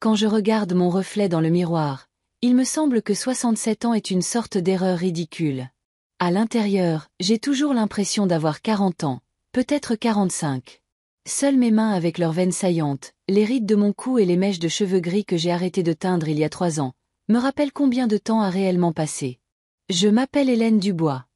Quand je regarde mon reflet dans le miroir, il me semble que 67 ans est une sorte d'erreur ridicule. À l'intérieur, j'ai toujours l'impression d'avoir 40 ans, peut-être 45. Seules mes mains avec leurs veines saillantes, les rides de mon cou et les mèches de cheveux gris que j'ai arrêté de teindre il y a 3 ans, me rappellent combien de temps a réellement passé. Je m'appelle Hélène Dubois.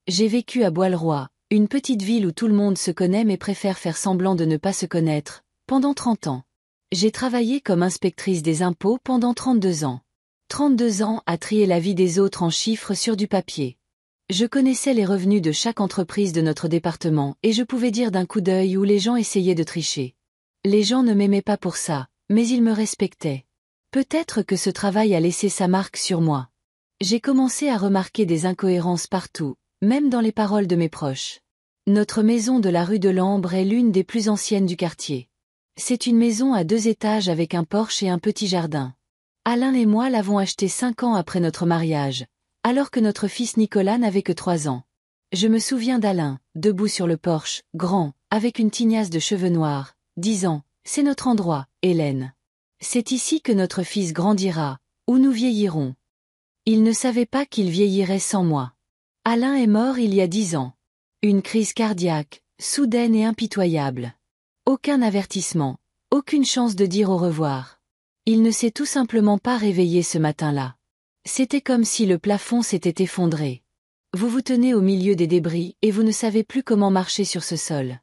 J'ai vécu à Bois-le-Roi, une petite ville où tout le monde se connaît mais préfère faire semblant de ne pas se connaître, pendant 30 ans. J'ai travaillé comme inspectrice des impôts pendant 32 ans. 32 ans à trier la vie des autres en chiffres sur du papier. Je connaissais les revenus de chaque entreprise de notre département et je pouvais dire d'un coup d'œil où les gens essayaient de tricher. Les gens ne m'aimaient pas pour ça, mais ils me respectaient. Peut-être que ce travail a laissé sa marque sur moi. J'ai commencé à remarquer des incohérences partout, même dans les paroles de mes proches. Notre maison de la rue de l'Ambre est l'une des plus anciennes du quartier. C'est une maison à 2 étages avec un porche et un petit jardin. Alain et moi l'avons achetée 5 ans après notre mariage, alors que notre fils Nicolas n'avait que 3 ans. Je me souviens d'Alain, debout sur le porche, grand, avec une tignasse de cheveux noirs, disant « C'est notre endroit, Hélène. C'est ici que notre fils grandira, où nous vieillirons. » Il ne savait pas qu'il vieillirait sans moi. Alain est mort il y a 10 ans. Une crise cardiaque, soudaine et impitoyable. Aucun avertissement, aucune chance de dire au revoir. Il ne s'est tout simplement pas réveillé ce matin-là. C'était comme si le plafond s'était effondré. Vous vous tenez au milieu des débris et vous ne savez plus comment marcher sur ce sol.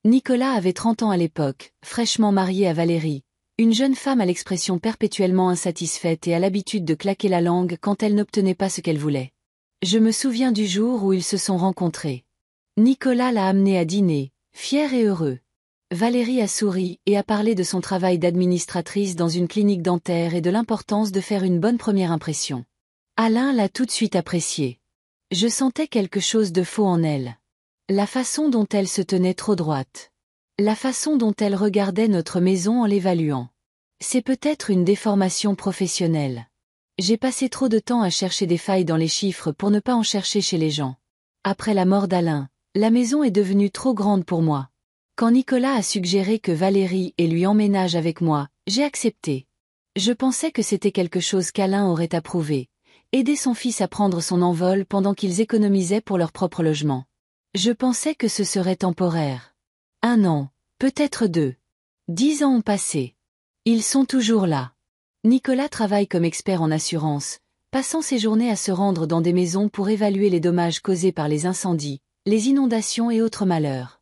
Nicolas avait 30 ans à l'époque, fraîchement marié à Valérie, une jeune femme à l'expression perpétuellement insatisfaite et à l'habitude de claquer la langue quand elle n'obtenait pas ce qu'elle voulait. Je me souviens du jour où ils se sont rencontrés. Nicolas l'a amené à dîner, fier et heureux. Valérie a souri et a parlé de son travail d'administratrice dans une clinique dentaire et de l'importance de faire une bonne première impression. Alain l'a tout de suite apprécié. Je sentais quelque chose de faux en elle. La façon dont elle se tenait trop droite. La façon dont elle regardait notre maison en l'évaluant. C'est peut-être une déformation professionnelle. J'ai passé trop de temps à chercher des failles dans les chiffres pour ne pas en chercher chez les gens. Après la mort d'Alain, la maison est devenue trop grande pour moi. Quand Nicolas a suggéré que Valérie et lui emménage avec moi, j'ai accepté. Je pensais que c'était quelque chose qu'Alain aurait approuvé. Aider son fils à prendre son envol pendant qu'ils économisaient pour leur propre logement. Je pensais que ce serait temporaire. 1 an, peut-être 2. 10 ans ont passé. Ils sont toujours là. Nicolas travaille comme expert en assurance, passant ses journées à se rendre dans des maisons pour évaluer les dommages causés par les incendies, les inondations et autres malheurs.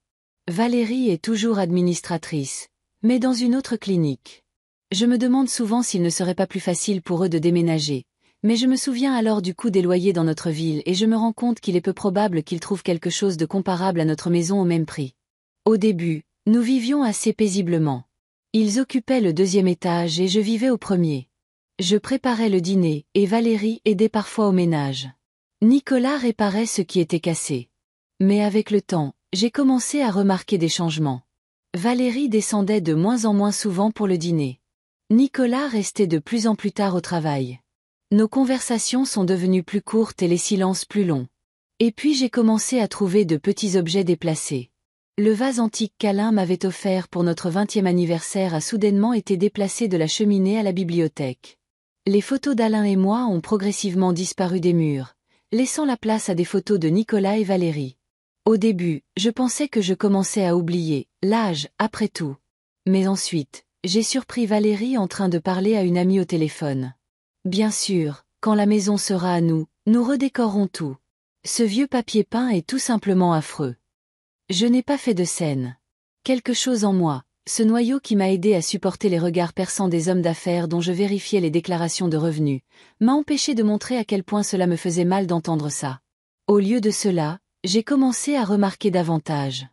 Valérie est toujours administratrice, mais dans une autre clinique. Je me demande souvent s'il ne serait pas plus facile pour eux de déménager, mais je me souviens alors du coût des loyers dans notre ville et je me rends compte qu'il est peu probable qu'ils trouvent quelque chose de comparable à notre maison au même prix. Au début, nous vivions assez paisiblement. Ils occupaient le 2e étage et je vivais au 1er. Je préparais le dîner et Valérie aidait parfois au ménage. Nicolas réparait ce qui était cassé. Mais avec le temps, j'ai commencé à remarquer des changements. Valérie descendait de moins en moins souvent pour le dîner. Nicolas restait de plus en plus tard au travail. Nos conversations sont devenues plus courtes et les silences plus longs. Et puis j'ai commencé à trouver de petits objets déplacés. Le vase antique qu'Alain m'avait offert pour notre 20e anniversaire a soudainement été déplacé de la cheminée à la bibliothèque. Les photos d'Alain et moi ont progressivement disparu des murs, laissant la place à des photos de Nicolas et Valérie. Au début, je pensais que je commençais à oublier, l'âge, après tout. Mais ensuite, j'ai surpris Valérie en train de parler à une amie au téléphone. Bien sûr, quand la maison sera à nous, nous redécorerons tout. Ce vieux papier peint est tout simplement affreux. Je n'ai pas fait de scène. Quelque chose en moi, ce noyau qui m'a aidé à supporter les regards perçants des hommes d'affaires dont je vérifiais les déclarations de revenus, m'a empêché de montrer à quel point cela me faisait mal d'entendre ça. Au lieu de cela, j'ai commencé à remarquer davantage.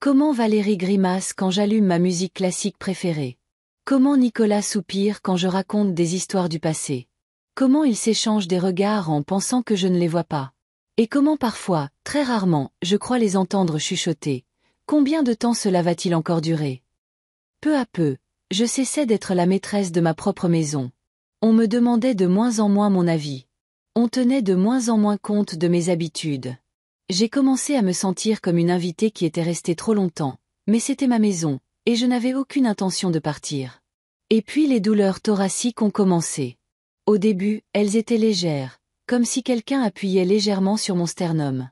Comment Valérie grimace quand j'allume ma musique classique préférée. Comment Nicolas soupire quand je raconte des histoires du passé. Comment ils s'échangent des regards en pensant que je ne les vois pas. Et comment parfois, très rarement, je crois les entendre chuchoter. Combien de temps cela va-t-il encore durer? Peu à peu, je cessais d'être la maîtresse de ma propre maison. On me demandait de moins en moins mon avis. On tenait de moins en moins compte de mes habitudes. J'ai commencé à me sentir comme une invitée qui était restée trop longtemps, mais c'était ma maison, et je n'avais aucune intention de partir. Et puis les douleurs thoraciques ont commencé. Au début, elles étaient légères, comme si quelqu'un appuyait légèrement sur mon sternum.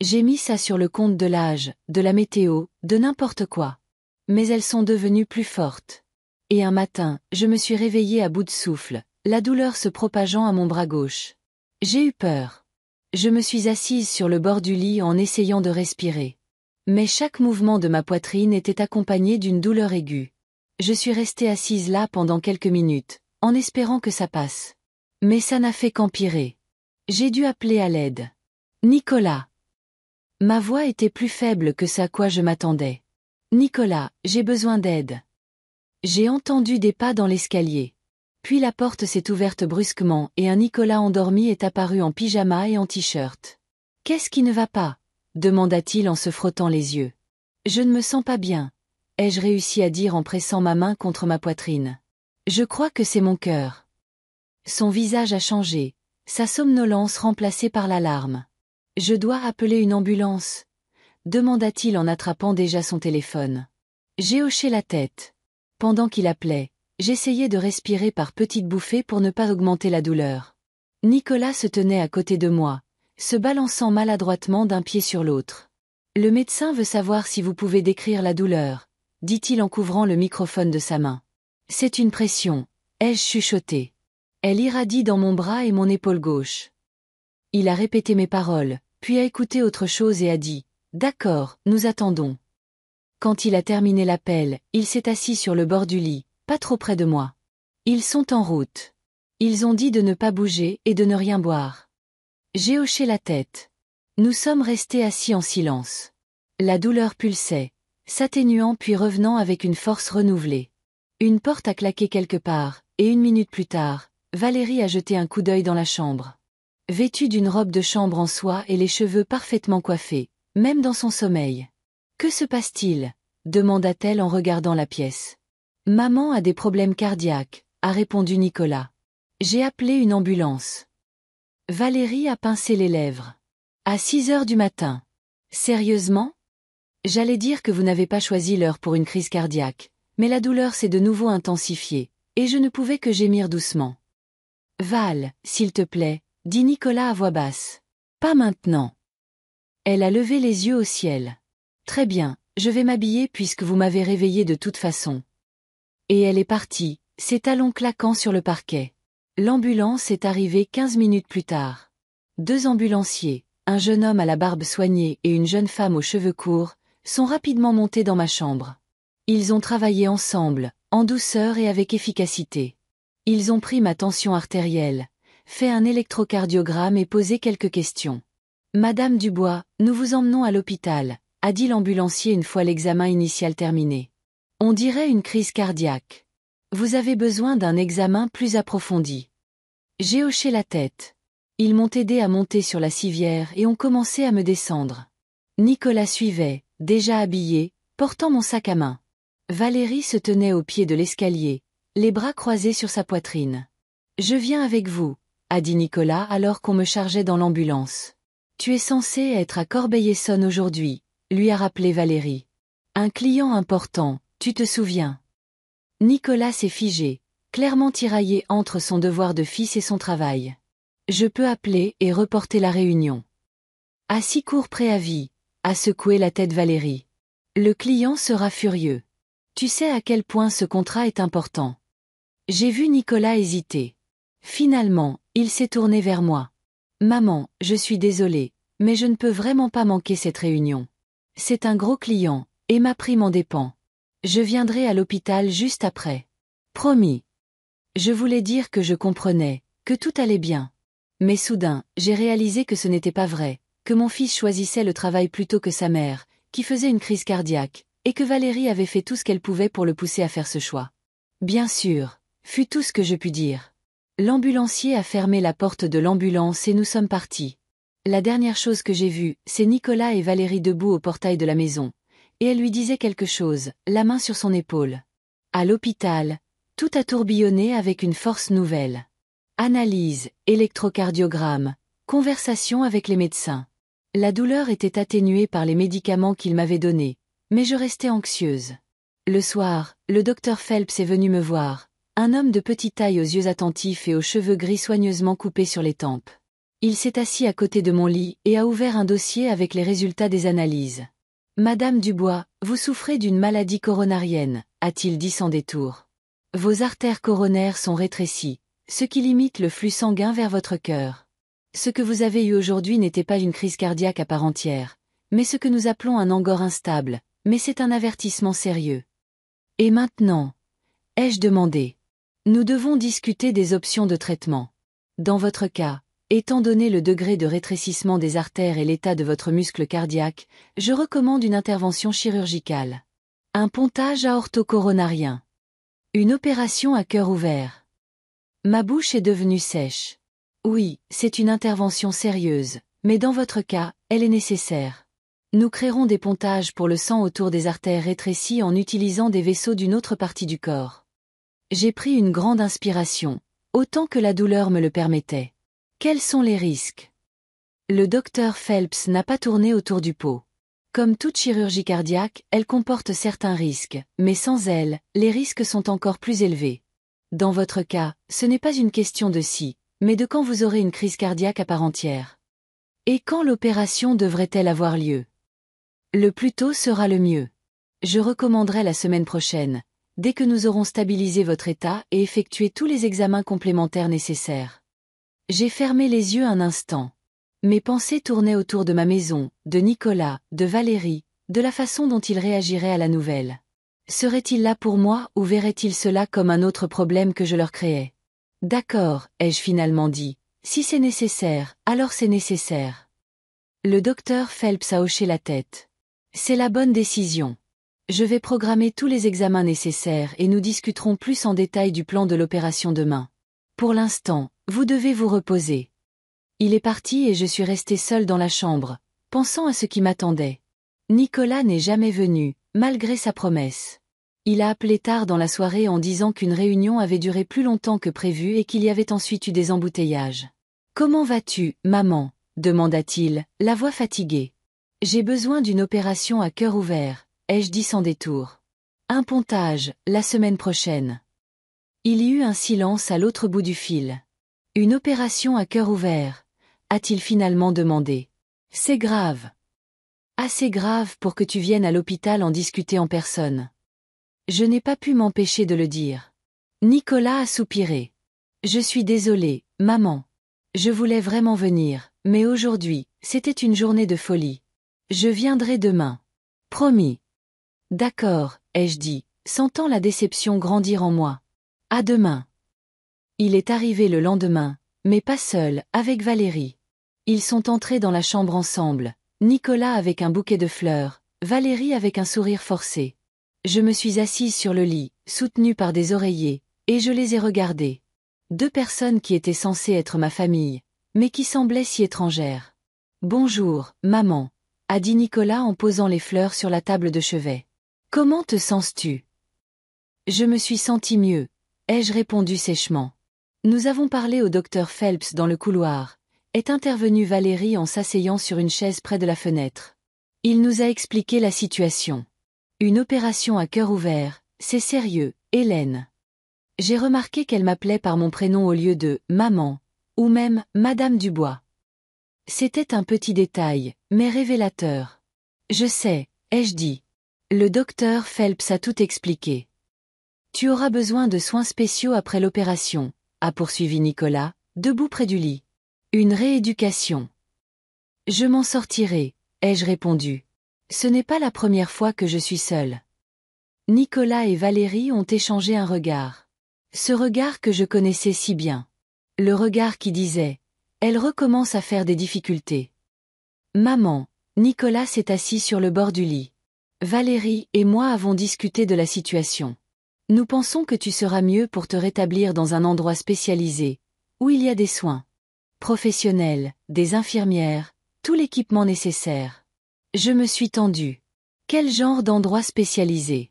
J'ai mis ça sur le compte de l'âge, de la météo, de n'importe quoi. Mais elles sont devenues plus fortes. Et un matin, je me suis réveillée à bout de souffle, la douleur se propageant à mon bras gauche. J'ai eu peur. Je me suis assise sur le bord du lit en essayant de respirer. Mais chaque mouvement de ma poitrine était accompagné d'une douleur aiguë. Je suis restée assise là pendant quelques minutes, en espérant que ça passe. Mais ça n'a fait qu'empirer. J'ai dû appeler à l'aide. Nicolas. Ma voix était plus faible que ce à quoi je m'attendais. Nicolas, j'ai besoin d'aide. J'ai entendu des pas dans l'escalier. Puis la porte s'est ouverte brusquement et un Nicolas endormi est apparu en pyjama et en t-shirt. « Qu'est-ce qui ne va pas ?» demanda-t-il en se frottant les yeux. « Je ne me sens pas bien. » ai-je réussi à dire en pressant ma main contre ma poitrine. « Je crois que c'est mon cœur. » Son visage a changé, sa somnolence remplacée par l'alarme. « Je dois appeler une ambulance ?» demanda-t-il en attrapant déjà son téléphone. J'ai hoché la tête. Pendant qu'il appelait, j'essayais de respirer par petites bouffées pour ne pas augmenter la douleur. Nicolas se tenait à côté de moi, se balançant maladroitement d'un pied sur l'autre. « Le médecin veut savoir si vous pouvez décrire la douleur, » dit-il en couvrant le microphone de sa main. « C'est une pression, » ai-je chuchoté. Elle irradie dans mon bras et mon épaule gauche. Il a répété mes paroles, puis a écouté autre chose et a dit « D'accord, nous attendons. » Quand il a terminé l'appel, il s'est assis sur le bord du lit, pas trop près de moi. Ils sont en route. Ils ont dit de ne pas bouger et de ne rien boire. J'ai hoché la tête. Nous sommes restés assis en silence. La douleur pulsait, s'atténuant puis revenant avec une force renouvelée. Une porte a claqué quelque part, et 1 minute plus tard, Valérie a jeté un coup d'œil dans la chambre. Vêtue d'une robe de chambre en soie et les cheveux parfaitement coiffés, même dans son sommeil. « Que se passe-t-il » demanda-t-elle en regardant la pièce. « Maman a des problèmes cardiaques » a répondu Nicolas. « J'ai appelé une ambulance. » Valérie a pincé les lèvres. « À 6 heures du matin. » « Sérieusement ? J'allais dire que vous n'avez pas choisi l'heure pour une crise cardiaque, mais la douleur s'est de nouveau intensifiée, et je ne pouvais que gémir doucement. « Val, s'il te plaît, » dit Nicolas à voix basse. « Pas maintenant. » Elle a levé les yeux au ciel. « Très bien, je vais m'habiller puisque vous m'avez réveillée de toute façon. » Et elle est partie, ses talons claquant sur le parquet. L'ambulance est arrivée 15 minutes plus tard. 2 ambulanciers, un jeune homme à la barbe soignée et une jeune femme aux cheveux courts, sont rapidement montés dans ma chambre. Ils ont travaillé ensemble, en douceur et avec efficacité. Ils ont pris ma tension artérielle, fait un électrocardiogramme et posé quelques questions. « Madame Dubois, nous vous emmenons à l'hôpital », a dit l'ambulancier une fois l'examen initial terminé. « On dirait une crise cardiaque. Vous avez besoin d'un examen plus approfondi. » J'ai hoché la tête. Ils m'ont aidé à monter sur la civière et ont commencé à me descendre. Nicolas suivait, déjà habillé, portant mon sac à main. Valérie se tenait au pied de l'escalier, les bras croisés sur sa poitrine. « Je viens avec vous », a dit Nicolas alors qu'on me chargeait dans l'ambulance. « Tu es censé être à Corbeil-Essonnes aujourd'hui », lui a rappelé Valérie. « Un client important, tu te souviens ?» Nicolas s'est figé, clairement tiraillé entre son devoir de fils et son travail. « Je peux appeler et reporter la réunion. » À si court préavis, a secoué la tête Valérie. Le client sera furieux. Tu sais à quel point ce contrat est important. J'ai vu Nicolas hésiter. Finalement, il s'est tourné vers moi. Maman, je suis désolé, mais je ne peux vraiment pas manquer cette réunion. C'est un gros client, et ma prime en dépend. Je viendrai à l'hôpital juste après. Promis. Je voulais dire que je comprenais, que tout allait bien. Mais soudain, j'ai réalisé que ce n'était pas vrai, que mon fils choisissait le travail plutôt que sa mère, qui faisait une crise cardiaque, et que Valérie avait fait tout ce qu'elle pouvait pour le pousser à faire ce choix. Bien sûr, fut tout ce que je pus dire. L'ambulancier a fermé la porte de l'ambulance et nous sommes partis. La dernière chose que j'ai vue, c'est Nicolas et Valérie debout au portail de la maison, et elle lui disait quelque chose, la main sur son épaule. À l'hôpital, tout a tourbillonné avec une force nouvelle. Analyse, électrocardiogramme, conversation avec les médecins. La douleur était atténuée par les médicaments qu'ils m'avaient donnés, mais je restais anxieuse. Le soir, le docteur Phelps est venu me voir, Un homme de petite taille aux yeux attentifs et aux cheveux gris soigneusement coupés sur les tempes. Il s'est assis à côté de mon lit et a ouvert un dossier avec les résultats des analyses. « Madame Dubois, vous souffrez d'une maladie coronarienne », a-t-il dit sans détour. « Vos artères coronaires sont rétrécies, ce qui limite le flux sanguin vers votre cœur. Ce que vous avez eu aujourd'hui n'était pas une crise cardiaque à part entière, mais ce que nous appelons un angor instable, mais c'est un avertissement sérieux. » Et maintenant ? Ai-je demandé. Nous devons discuter des options de traitement. Dans votre cas, étant donné le degré de rétrécissement des artères et l'état de votre muscle cardiaque, je recommande une intervention chirurgicale. Un pontage aortocoronarien. Une opération à cœur ouvert. Ma bouche est devenue sèche. Oui, c'est une intervention sérieuse, mais dans votre cas, elle est nécessaire. Nous créerons des pontages pour le sang autour des artères rétrécies en utilisant des vaisseaux d'une autre partie du corps. J'ai pris une grande inspiration, autant que la douleur me le permettait. Quels sont les risques? Le docteur Phelps n'a pas tourné autour du pot. Comme toute chirurgie cardiaque, elle comporte certains risques, mais sans elle, les risques sont encore plus élevés. Dans votre cas, ce n'est pas une question de si, mais de quand vous aurez une crise cardiaque à part entière. Et quand l'opération devrait-elle avoir lieu? Le plus tôt sera le mieux. Je recommanderais la semaine prochaine, dès que nous aurons stabilisé votre état et effectué tous les examens complémentaires nécessaires. J'ai fermé les yeux un instant. Mes pensées tournaient autour de ma maison, de Nicolas, de Valérie, de la façon dont il réagirait à la nouvelle. Serait-il là pour moi ou verrait-il cela comme un autre problème que je leur créais? D'accord, ai-je finalement dit. Si c'est nécessaire, alors c'est nécessaire. Le docteur Phelps a hoché la tête. C'est la bonne décision. Je vais programmer tous les examens nécessaires et nous discuterons plus en détail du plan de l'opération demain. Pour l'instant, vous devez vous reposer. Il est parti et je suis restée seule dans la chambre, pensant à ce qui m'attendait. Nicolas n'est jamais venu, malgré sa promesse. Il a appelé tard dans la soirée en disant qu'une réunion avait duré plus longtemps que prévu et qu'il y avait ensuite eu des embouteillages. « Comment vas-tu, maman ?» demanda-t-il, la voix fatiguée. « J'ai besoin d'une opération à cœur ouvert. » Ai-je dit sans détour. Un pontage, la semaine prochaine. Il y eut un silence à l'autre bout du fil. Une opération à cœur ouvert, a-t-il finalement demandé. C'est grave. Assez grave pour que tu viennes à l'hôpital en discuter en personne. Je n'ai pas pu m'empêcher de le dire. Nicolas a soupiré. Je suis désolé, maman. Je voulais vraiment venir, mais aujourd'hui, c'était une journée de folie. Je viendrai demain. Promis. D'accord, ai-je dit, sentant la déception grandir en moi. À demain. Il est arrivé le lendemain, mais pas seul, avec Valérie. Ils sont entrés dans la chambre ensemble, Nicolas avec un bouquet de fleurs, Valérie avec un sourire forcé. Je me suis assise sur le lit, soutenue par des oreillers, et je les ai regardés. Deux personnes qui étaient censées être ma famille, mais qui semblaient si étrangères. « Bonjour, maman », a dit Nicolas en posant les fleurs sur la table de chevet. « Comment te sens-tu » ? Je me suis senti mieux, ai-je répondu sèchement. Nous avons parlé au docteur Phelps dans le couloir, est intervenue Valérie en s'asseyant sur une chaise près de la fenêtre. Il nous a expliqué la situation. Une opération à cœur ouvert, c'est sérieux, Hélène. J'ai remarqué qu'elle m'appelait par mon prénom au lieu de « maman » ou même « Madame Dubois ». C'était un petit détail, mais révélateur. Je sais, ai-je dit. Le docteur Phelps a tout expliqué. Tu auras besoin de soins spéciaux après l'opération, a poursuivi Nicolas, debout près du lit. Une rééducation. Je m'en sortirai, ai-je répondu. Ce n'est pas la première fois que je suis seule. Nicolas et Valérie ont échangé un regard. Ce regard que je connaissais si bien. Le regard qui disait « Elle recommence à faire des difficultés ». Maman, Nicolas s'est assis sur le bord du lit. Valérie et moi avons discuté de la situation. Nous pensons que tu seras mieux pour te rétablir dans un endroit spécialisé, où il y a des soins professionnels, des infirmières, tout l'équipement nécessaire. Je me suis tendue. Quel genre d'endroit spécialisé?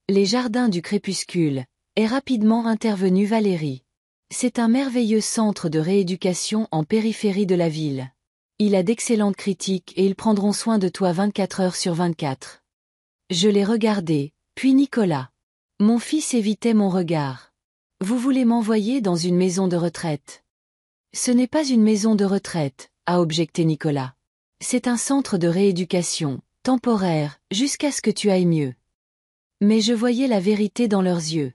Les jardins du crépuscule, est rapidement intervenue Valérie. C'est un merveilleux centre de rééducation en périphérie de la ville. Il a d'excellentes critiques et ils prendront soin de toi 24 heures sur 24. Je l'ai regardé, puis Nicolas. Mon fils évitait mon regard. Vous voulez m'envoyer dans une maison de retraite? Ce n'est pas une maison de retraite, a objecté Nicolas. C'est un centre de rééducation, temporaire, jusqu'à ce que tu ailles mieux. Mais je voyais la vérité dans leurs yeux.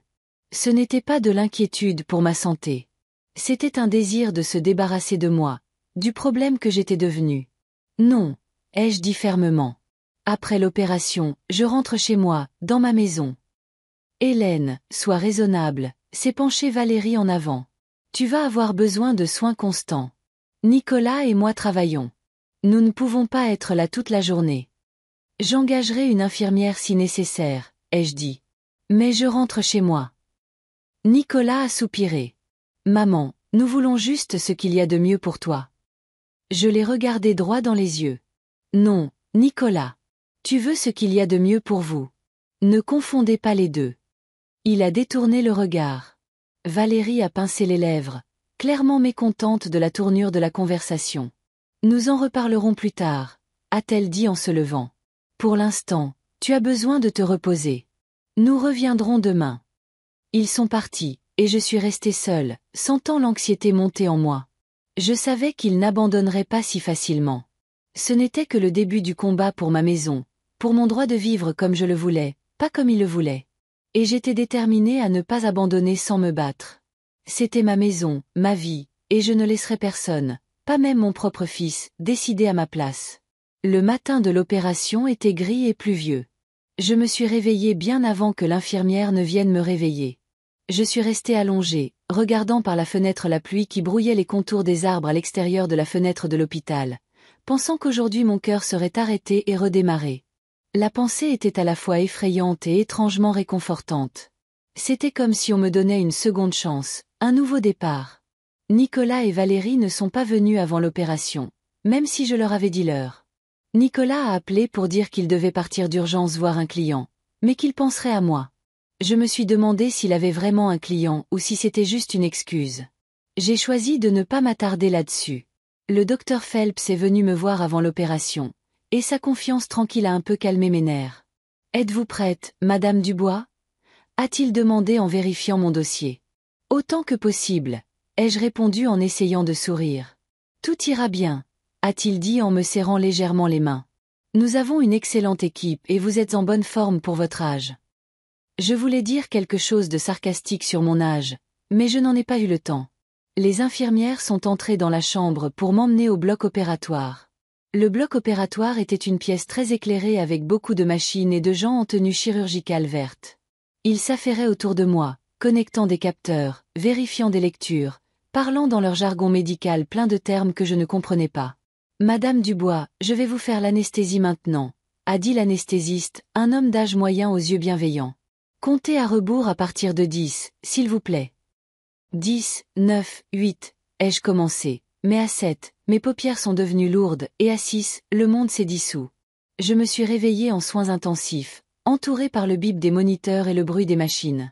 Ce n'était pas de l'inquiétude pour ma santé. C'était un désir de se débarrasser de moi, du problème que j'étais devenu. Non, ai-je dit fermement. Après l'opération, je rentre chez moi, dans ma maison. Hélène, sois raisonnable, s'est penchée Valérie en avant. Tu vas avoir besoin de soins constants. Nicolas et moi travaillons. Nous ne pouvons pas être là toute la journée. J'engagerai une infirmière si nécessaire, ai-je dit. Mais je rentre chez moi. Nicolas a soupiré. Maman, nous voulons juste ce qu'il y a de mieux pour toi. Je l'ai regardé droit dans les yeux. Non, Nicolas. Tu veux ce qu'il y a de mieux pour vous. Ne confondez pas les deux. Il a détourné le regard. Valérie a pincé les lèvres, clairement mécontente de la tournure de la conversation. Nous en reparlerons plus tard, a-t-elle dit en se levant. Pour l'instant, tu as besoin de te reposer. Nous reviendrons demain. Ils sont partis, et je suis restée seule, sentant l'anxiété monter en moi. Je savais qu'ils n'abandonneraient pas si facilement. Ce n'était que le début du combat pour ma maison, pour mon droit de vivre comme je le voulais, pas comme ils le voulaient. Et j'étais déterminée à ne pas abandonner sans me battre. C'était ma maison, ma vie, et je ne laisserais personne, pas même mon propre fils, décider à ma place. Le matin de l'opération était gris et pluvieux. Je me suis réveillée bien avant que l'infirmière ne vienne me réveiller. Je suis restée allongée, regardant par la fenêtre la pluie qui brouillait les contours des arbres à l'extérieur de la fenêtre de l'hôpital, pensant qu'aujourd'hui mon cœur serait arrêté et redémarré. La pensée était à la fois effrayante et étrangement réconfortante. C'était comme si on me donnait une seconde chance, un nouveau départ. Nicolas et Valérie ne sont pas venus avant l'opération, même si je leur avais dit l'heure. Nicolas a appelé pour dire qu'il devait partir d'urgence voir un client, mais qu'il penserait à moi. Je me suis demandé s'il avait vraiment un client ou si c'était juste une excuse. J'ai choisi de ne pas m'attarder là-dessus. Le docteur Phelps est venu me voir avant l'opération, et sa confiance tranquille a un peu calmé mes nerfs. « Êtes-vous prête, Madame Dubois ?» a-t-il demandé en vérifiant mon dossier. « Autant que possible », ai-je répondu en essayant de sourire. « Tout ira bien », a-t-il dit en me serrant légèrement les mains. « Nous avons une excellente équipe et vous êtes en bonne forme pour votre âge. » Je voulais dire quelque chose de sarcastique sur mon âge, mais je n'en ai pas eu le temps. Les infirmières sont entrées dans la chambre pour m'emmener au bloc opératoire. Le bloc opératoire était une pièce très éclairée avec beaucoup de machines et de gens en tenue chirurgicale verte. Ils s'affairaient autour de moi, connectant des capteurs, vérifiant des lectures, parlant dans leur jargon médical plein de termes que je ne comprenais pas. « Madame Dubois, je vais vous faire l'anesthésie maintenant », a dit l'anesthésiste, un homme d'âge moyen aux yeux bienveillants. « Comptez à rebours à partir de 10, s'il vous plaît. » 10, 9, 8, ai-je commencé, mais à 7, mes paupières sont devenues lourdes, et à 6, le monde s'est dissous. Je me suis réveillée en soins intensifs, entourée par le bip des moniteurs et le bruit des machines.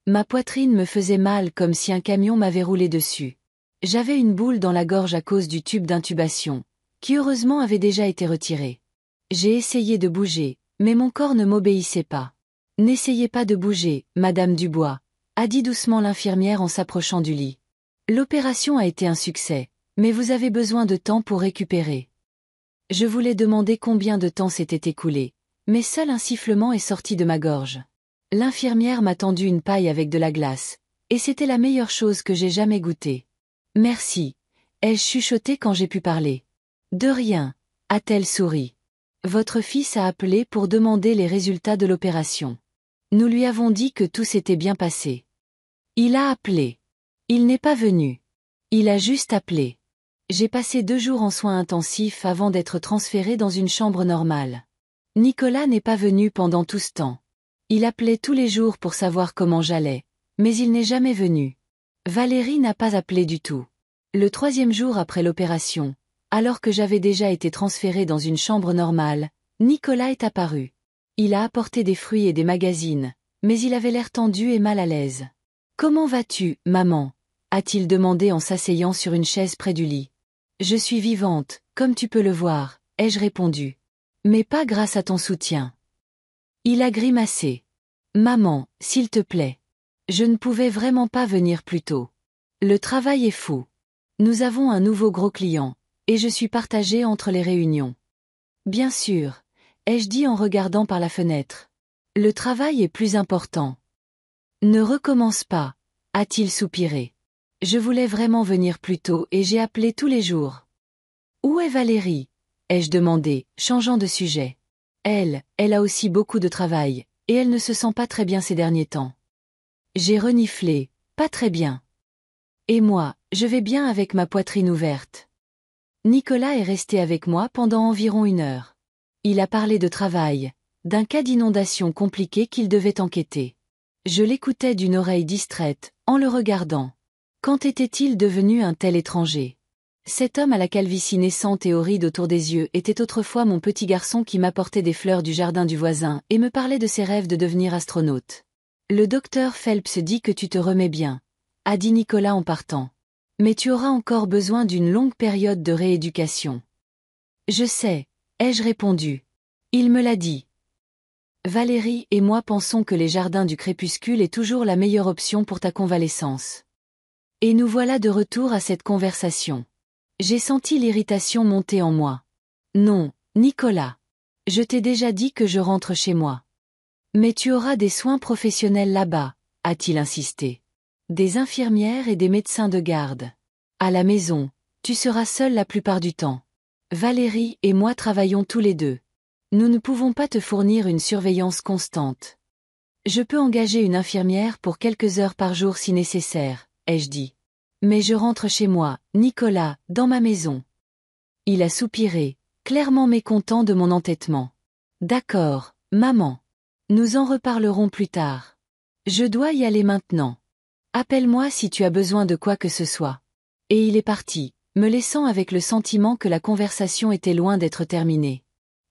Ma poitrine me faisait mal comme si un camion m'avait roulé dessus. J'avais une boule dans la gorge à cause du tube d'intubation, qui heureusement avait déjà été retiré. J'ai essayé de bouger, mais mon corps ne m'obéissait pas. « N'essayez pas de bouger, Madame Dubois », a dit doucement l'infirmière en s'approchant du lit. L'opération a été un succès, mais vous avez besoin de temps pour récupérer. Je voulais demander combien de temps s'était écoulé, mais seul un sifflement est sorti de ma gorge. L'infirmière m'a tendu une paille avec de la glace, et c'était la meilleure chose que j'ai jamais goûtée. Merci, ai-je chuchoté quand j'ai pu parler. De rien, a-t-elle souri. Votre fils a appelé pour demander les résultats de l'opération. Nous lui avons dit que tout s'était bien passé. Il a appelé. Il n'est pas venu. Il a juste appelé. J'ai passé 2 jours en soins intensifs avant d'être transféré dans une chambre normale. Nicolas n'est pas venu pendant tout ce temps. Il appelait tous les jours pour savoir comment j'allais, mais il n'est jamais venu. Valérie n'a pas appelé du tout. Le 3e jour après l'opération, alors que j'avais déjà été transféré dans une chambre normale, Nicolas est apparu. Il a apporté des fruits et des magazines, mais il avait l'air tendu et mal à l'aise. « Comment vas-tu, maman ?» a-t-il demandé en s'asseyant sur une chaise près du lit. « Je suis vivante, comme tu peux le voir, » ai-je répondu. « Mais pas grâce à ton soutien. » Il a grimacé. « Maman, s'il te plaît. Je ne pouvais vraiment pas venir plus tôt. Le travail est fou. Nous avons un nouveau gros client, et je suis partagée entre les réunions. Bien sûr, ai-je dit en regardant par la fenêtre. Le travail est plus important. Ne recommence pas, a-t-il soupiré. Je voulais vraiment venir plus tôt et j'ai appelé tous les jours. Où est Valérie? Ai-je demandé, changeant de sujet. Elle a aussi beaucoup de travail, et elle ne se sent pas très bien ces derniers temps. J'ai reniflé, pas très bien. Et moi, je vais bien avec ma poitrine ouverte. Nicolas est resté avec moi pendant environ 1 heure. Il a parlé de travail, d'un cas d'inondation compliqué qu'il devait enquêter. Je l'écoutais d'une oreille distraite, en le regardant. Quand était-il devenu un tel étranger? Cet homme à la calvitie naissante et aux rides autour des yeux était autrefois mon petit garçon qui m'apportait des fleurs du jardin du voisin et me parlait de ses rêves de devenir astronaute. Le docteur Phelps dit que tu te remets bien, a dit Nicolas en partant. Mais tu auras encore besoin d'une longue période de rééducation. Je sais, ai-je répondu. Il me l'a dit. Valérie et moi pensons que les jardins du crépuscule est toujours la meilleure option pour ta convalescence. Et nous voilà de retour à cette conversation. J'ai senti l'irritation monter en moi. Non, Nicolas. Je t'ai déjà dit que je rentre chez moi. Mais tu auras des soins professionnels là-bas, a-t-il insisté. Des infirmières et des médecins de garde. À la maison, tu seras seule la plupart du temps. Valérie et moi travaillons tous les deux. Nous ne pouvons pas te fournir une surveillance constante. Je peux engager une infirmière pour quelques heures par jour si nécessaire, ai-je dit. Mais je rentre chez moi, Nicolas, dans ma maison. Il a soupiré, clairement mécontent de mon entêtement. D'accord, maman. Nous en reparlerons plus tard. Je dois y aller maintenant. Appelle-moi si tu as besoin de quoi que ce soit. Et il est parti, me laissant avec le sentiment que la conversation était loin d'être terminée.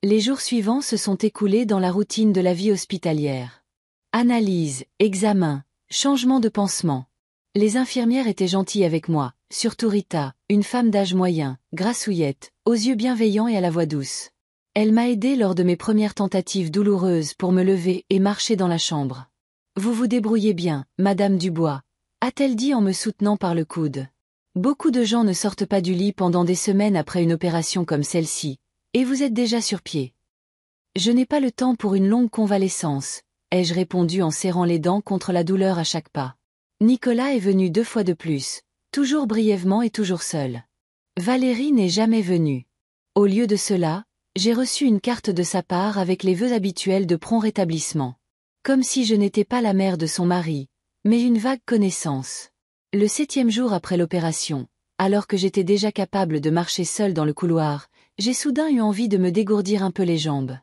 Les jours suivants se sont écoulés dans la routine de la vie hospitalière. Analyse, examen, changement de pansement. Les infirmières étaient gentilles avec moi, surtout Rita, une femme d'âge moyen, grassouillette, aux yeux bienveillants et à la voix douce. Elle m'a aidée lors de mes premières tentatives douloureuses pour me lever et marcher dans la chambre. Vous vous débrouillez bien, Madame Dubois, a-t-elle dit en me soutenant par le coude. Beaucoup de gens ne sortent pas du lit pendant des semaines après une opération comme celle-ci, et vous êtes déjà sur pied. Je n'ai pas le temps pour une longue convalescence, ai-je répondu en serrant les dents contre la douleur à chaque pas. Nicolas est venu 2 fois de plus, toujours brièvement et toujours seul. Valérie n'est jamais venue. Au lieu de cela, j'ai reçu une carte de sa part avec les vœux habituels de prompt rétablissement. Comme si je n'étais pas la mère de son mari, mais une vague connaissance. Le 7e jour après l'opération, alors que j'étais déjà capable de marcher seule dans le couloir, j'ai soudain eu envie de me dégourdir un peu les jambes.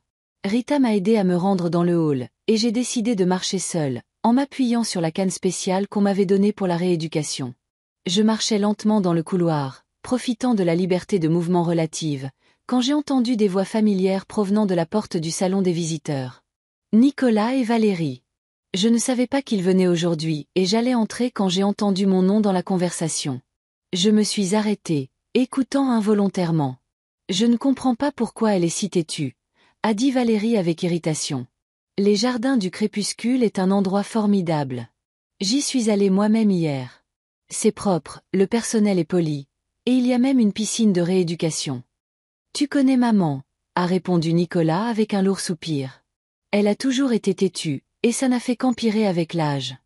Rita m'a aidé à me rendre dans le hall, et j'ai décidé de marcher seule, en m'appuyant sur la canne spéciale qu'on m'avait donnée pour la rééducation. Je marchais lentement dans le couloir, profitant de la liberté de mouvement relative, quand j'ai entendu des voix familières provenant de la porte du salon des visiteurs. Nicolas et Valérie. Je ne savais pas qu'ils venaient aujourd'hui, et j'allais entrer quand j'ai entendu mon nom dans la conversation. Je me suis arrêtée, écoutant involontairement. Je ne comprends pas pourquoi elle est si têtue, a dit Valérie avec irritation. Les jardins du crépuscule est un endroit formidable. J'y suis allée moi-même hier. C'est propre, le personnel est poli, et il y a même une piscine de rééducation. Tu connais maman, a répondu Nicolas avec un lourd soupir. Elle a toujours été têtue, et ça n'a fait qu'empirer avec l'âge.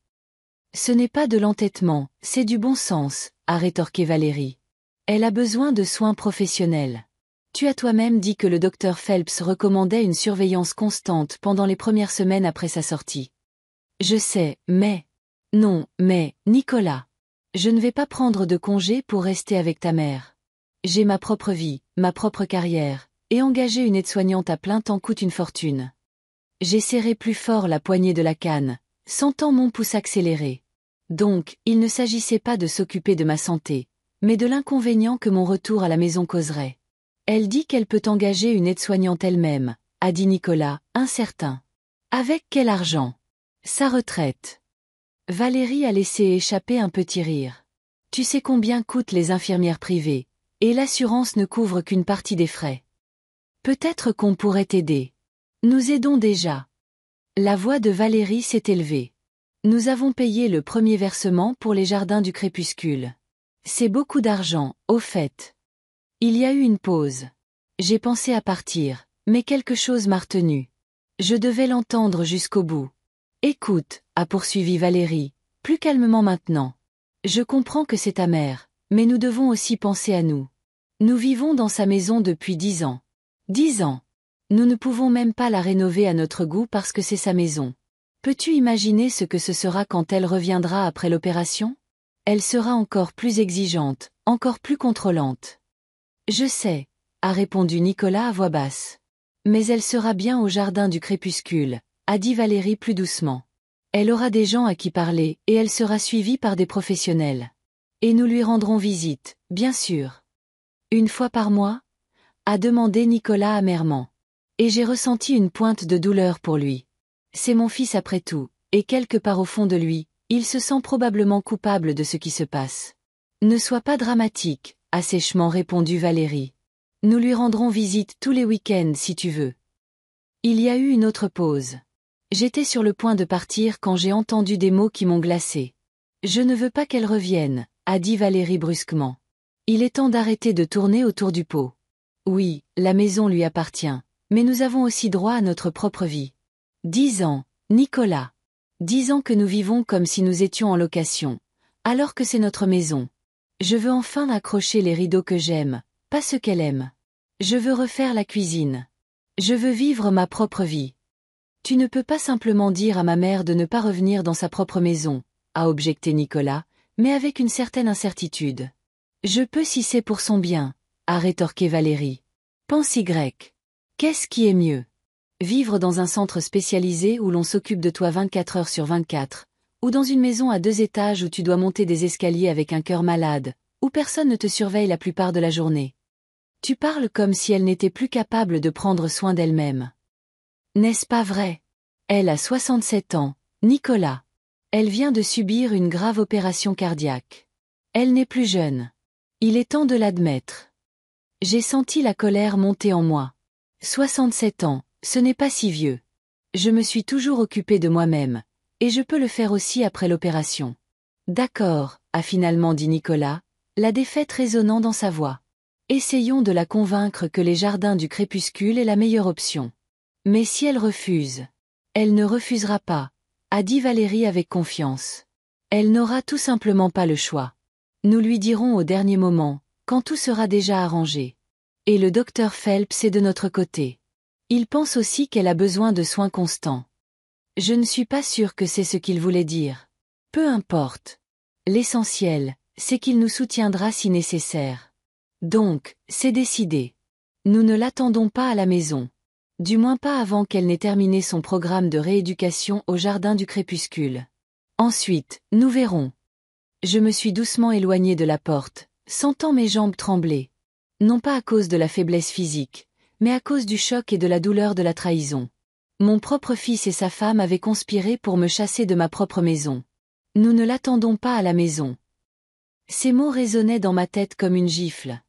Ce n'est pas de l'entêtement, c'est du bon sens, a rétorqué Valérie. Elle a besoin de soins professionnels. Tu as toi-même dit que le docteur Phelps recommandait une surveillance constante pendant les premières semaines après sa sortie. Je sais, mais... Non, mais, Nicolas. Je ne vais pas prendre de congé pour rester avec ta mère. J'ai ma propre vie, ma propre carrière, et engager une aide-soignante à plein temps coûte une fortune. J'ai serré plus fort la poignée de la canne, sentant mon pouce accélérer. Donc, il ne s'agissait pas de s'occuper de ma santé, mais de l'inconvénient que mon retour à la maison causerait. Elle dit qu'elle peut engager une aide-soignante elle-même, a dit Nicolas, incertain. Avec quel argent? Sa retraite. Valérie a laissé échapper un petit rire. Tu sais combien coûtent les infirmières privées, et l'assurance ne couvre qu'une partie des frais. Peut-être qu'on pourrait t'aider. Nous aidons déjà. La voix de Valérie s'est élevée. Nous avons payé le premier versement pour les jardins du crépuscule. C'est beaucoup d'argent, au fait. Il y a eu une pause. J'ai pensé à partir, mais quelque chose m'a retenu. Je devais l'entendre jusqu'au bout. Écoute, a poursuivi Valérie, plus calmement maintenant. Je comprends que c'est ta mère, mais nous devons aussi penser à nous. Nous vivons dans sa maison depuis 10 ans. 10 ans. Nous ne pouvons même pas la rénover à notre goût parce que c'est sa maison. Peux-tu imaginer ce que ce sera quand elle reviendra après l'opération? Elle sera encore plus exigeante, encore plus contrôlante. Je sais, a répondu Nicolas à voix basse. Mais elle sera bien au jardin du crépuscule, a dit Valérie plus doucement. Elle aura des gens à qui parler et elle sera suivie par des professionnels. Et nous lui rendrons visite, bien sûr. Une fois par mois? A demandé Nicolas amèrement. Et j'ai ressenti une pointe de douleur pour lui. C'est mon fils après tout, et quelque part au fond de lui, il se sent probablement coupable de ce qui se passe. Ne sois pas dramatique, a sèchement répondu Valérie. Nous lui rendrons visite tous les week-ends si tu veux. Il y a eu une autre pause. J'étais sur le point de partir quand j'ai entendu des mots qui m'ont glacé. Je ne veux pas qu'elle revienne, a dit Valérie brusquement. Il est temps d'arrêter de tourner autour du pot. Oui, la maison lui appartient, mais nous avons aussi droit à notre propre vie. 10 ans, Nicolas. 10 ans que nous vivons comme si nous étions en location, alors que c'est notre maison. Je veux enfin accrocher les rideaux que j'aime, pas ceux qu'elle aime. Je veux refaire la cuisine. Je veux vivre ma propre vie. Tu ne peux pas simplement dire à ma mère de ne pas revenir dans sa propre maison, a objecté Nicolas, mais avec une certaine incertitude. Je peux si c'est pour son bien, a rétorqué Valérie. Pense Y. Qu'est-ce qui est mieux? Vivre dans un centre spécialisé où l'on s'occupe de toi 24 heures sur 24, ou dans une maison à 2 étages où tu dois monter des escaliers avec un cœur malade, où personne ne te surveille la plupart de la journée. Tu parles comme si elle n'était plus capable de prendre soin d'elle-même. N'est-ce pas vrai? Elle a 67 ans, Nicolas. Elle vient de subir une grave opération cardiaque. Elle n'est plus jeune. Il est temps de l'admettre. J'ai senti la colère monter en moi. 67 ans, ce n'est pas si vieux. Je me suis toujours occupée de moi-même, et je peux le faire aussi après l'opération. D'accord, a finalement dit Nicolas, la défaite résonnant dans sa voix. Essayons de la convaincre que les jardins du crépuscule est la meilleure option. Mais si elle refuse? Elle ne refusera pas, a dit Valérie avec confiance. Elle n'aura tout simplement pas le choix. Nous lui dirons au dernier moment, quand tout sera déjà arrangé. Et le docteur Phelps est de notre côté. Il pense aussi qu'elle a besoin de soins constants. Je ne suis pas sûre que c'est ce qu'il voulait dire. Peu importe. L'essentiel, c'est qu'il nous soutiendra si nécessaire. Donc, c'est décidé. Nous ne l'attendons pas à la maison. Du moins pas avant qu'elle n'ait terminé son programme de rééducation au jardin du crépuscule. Ensuite, nous verrons. Je me suis doucement éloignée de la porte, sentant mes jambes trembler. Non pas à cause de la faiblesse physique, mais à cause du choc et de la douleur de la trahison. Mon propre fils et sa femme avaient conspiré pour me chasser de ma propre maison. Nous ne l'attendons pas à la maison. Ces mots résonnaient dans ma tête comme une gifle.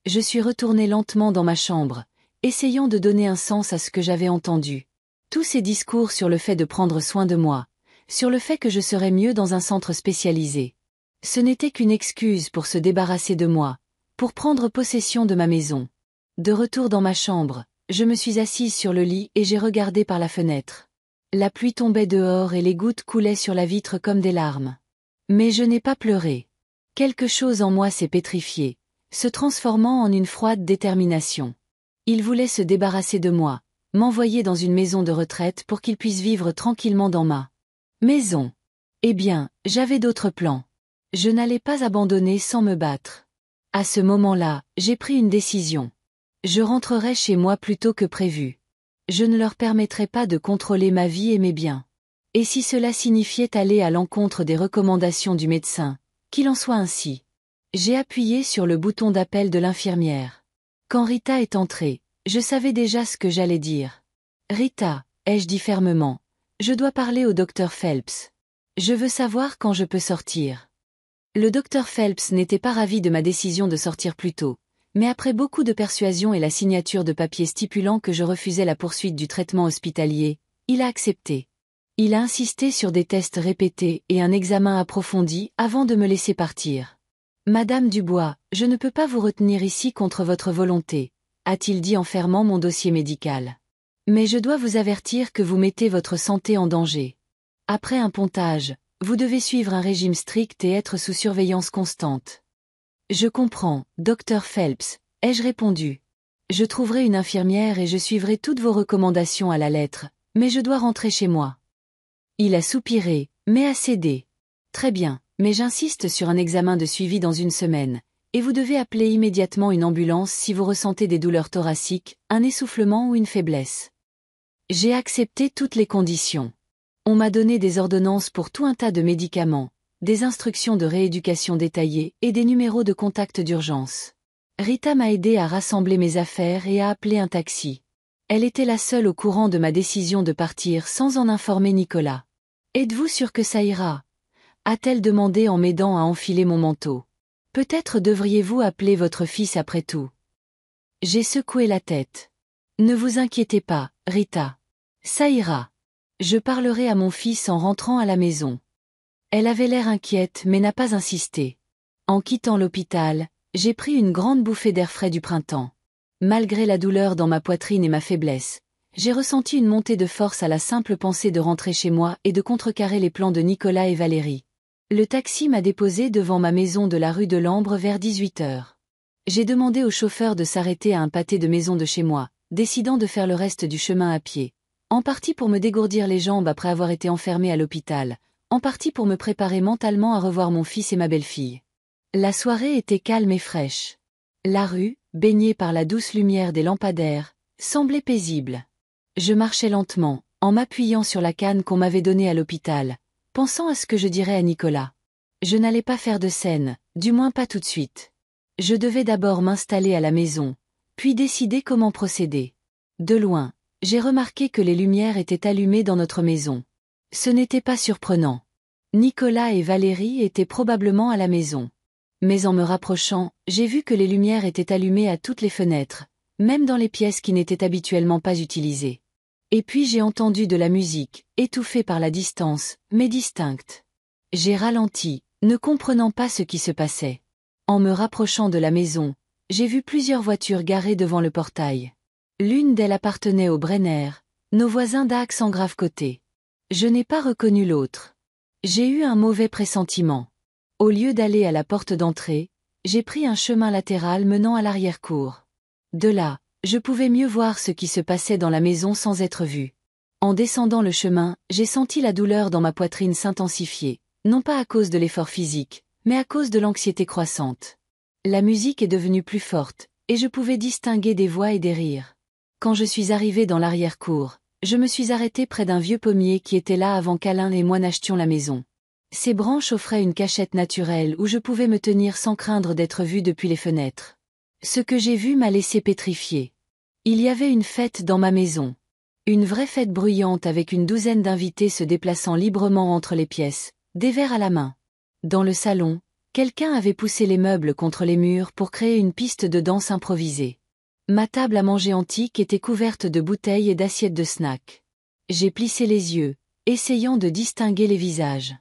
Je suis retournée lentement dans ma chambre, essayant de donner un sens à ce que j'avais entendu. Tous ces discours sur le fait de prendre soin de moi, sur le fait que je serais mieux dans un centre spécialisé. Ce n'était qu'une excuse pour se débarrasser de moi, pour prendre possession de ma maison. De retour dans ma chambre, je me suis assise sur le lit et j'ai regardé par la fenêtre. La pluie tombait dehors et les gouttes coulaient sur la vitre comme des larmes. Mais je n'ai pas pleuré. Quelque chose en moi s'est pétrifié, se transformant en une froide détermination. Il voulait se débarrasser de moi, m'envoyer dans une maison de retraite pour qu'il puisse vivre tranquillement dans ma maison. Eh bien, j'avais d'autres plans. Je n'allais pas abandonner sans me battre. À ce moment-là, j'ai pris une décision. Je rentrerai chez moi plus tôt que prévu. Je ne leur permettrai pas de contrôler ma vie et mes biens. Et si cela signifiait aller à l'encontre des recommandations du médecin, qu'il en soit ainsi. J'ai appuyé sur le bouton d'appel de l'infirmière. Quand Rita est entrée, je savais déjà ce que j'allais dire. Rita, ai-je dit fermement, je dois parler au docteur Phelps. Je veux savoir quand je peux sortir. Le docteur Phelps n'était pas ravi de ma décision de sortir plus tôt, mais après beaucoup de persuasion et la signature de papier stipulant que je refusais la poursuite du traitement hospitalier, il a accepté. Il a insisté sur des tests répétés et un examen approfondi avant de me laisser partir. Madame Dubois, je ne peux pas vous retenir ici contre votre volonté, a-t-il dit en fermant mon dossier médical. Mais je dois vous avertir que vous mettez votre santé en danger. Après un pontage, vous devez suivre un régime strict et être sous surveillance constante. Je comprends, docteur Phelps, ai-je répondu. Je trouverai une infirmière et je suivrai toutes vos recommandations à la lettre, mais je dois rentrer chez moi. Il a soupiré, mais a cédé. Très bien, mais j'insiste sur un examen de suivi dans une semaine, et vous devez appeler immédiatement une ambulance si vous ressentez des douleurs thoraciques, un essoufflement ou une faiblesse. J'ai accepté toutes les conditions. On m'a donné des ordonnances pour tout un tas de médicaments, des instructions de rééducation détaillées et des numéros de contact d'urgence. Rita m'a aidé à rassembler mes affaires et à appeler un taxi. Elle était la seule au courant de ma décision de partir sans en informer Nicolas. « Êtes-vous sûr que ça ira ?» a-t-elle demandé en m'aidant à enfiler mon manteau. « Peut-être devriez-vous appeler votre fils après tout. » J'ai secoué la tête. « Ne vous inquiétez pas, Rita. Ça ira. Je parlerai à mon fils en rentrant à la maison. » Elle avait l'air inquiète mais n'a pas insisté. En quittant l'hôpital, j'ai pris une grande bouffée d'air frais du printemps. Malgré la douleur dans ma poitrine et ma faiblesse, j'ai ressenti une montée de force à la simple pensée de rentrer chez moi et de contrecarrer les plans de Nicolas et Valérie. Le taxi m'a déposé devant ma maison de la rue de l'Ambre vers 18 heures. J'ai demandé au chauffeur de s'arrêter à un pâté de maison de chez moi, décidant de faire le reste du chemin à pied. En partie pour me dégourdir les jambes après avoir été enfermée à l'hôpital, en partie pour me préparer mentalement à revoir mon fils et ma belle-fille. La soirée était calme et fraîche. La rue, baignée par la douce lumière des lampadaires, semblait paisible. Je marchais lentement, en m'appuyant sur la canne qu'on m'avait donnée à l'hôpital, pensant à ce que je dirais à Nicolas. Je n'allais pas faire de scène, du moins pas tout de suite. Je devais d'abord m'installer à la maison, puis décider comment procéder. De loin, j'ai remarqué que les lumières étaient allumées dans notre maison. Ce n'était pas surprenant. Nicolas et Valérie étaient probablement à la maison. Mais en me rapprochant, j'ai vu que les lumières étaient allumées à toutes les fenêtres, même dans les pièces qui n'étaient habituellement pas utilisées. Et puis j'ai entendu de la musique, étouffée par la distance, mais distincte. J'ai ralenti, ne comprenant pas ce qui se passait. En me rapprochant de la maison, j'ai vu plusieurs voitures garées devant le portail. L'une d'elles appartenait aux Brenner, nos voisins d'Axe en Grave-Côté. Je n'ai pas reconnu l'autre. J'ai eu un mauvais pressentiment. Au lieu d'aller à la porte d'entrée, j'ai pris un chemin latéral menant à l'arrière-cour. De là, je pouvais mieux voir ce qui se passait dans la maison sans être vu. En descendant le chemin, j'ai senti la douleur dans ma poitrine s'intensifier, non pas à cause de l'effort physique, mais à cause de l'anxiété croissante. La musique est devenue plus forte, et je pouvais distinguer des voix et des rires. Quand je suis arrivée dans l'arrière-cour, je me suis arrêtée près d'un vieux pommier qui était là avant qu'Alain et moi n'achetions la maison. Ces branches offraient une cachette naturelle où je pouvais me tenir sans craindre d'être vue depuis les fenêtres. Ce que j'ai vu m'a laissé pétrifiée. Il y avait une fête dans ma maison. Une vraie fête bruyante avec une douzaine d'invités se déplaçant librement entre les pièces, des verres à la main. Dans le salon, quelqu'un avait poussé les meubles contre les murs pour créer une piste de danse improvisée. Ma table à manger antique était couverte de bouteilles et d'assiettes de snacks. J'ai plissé les yeux, essayant de distinguer les visages.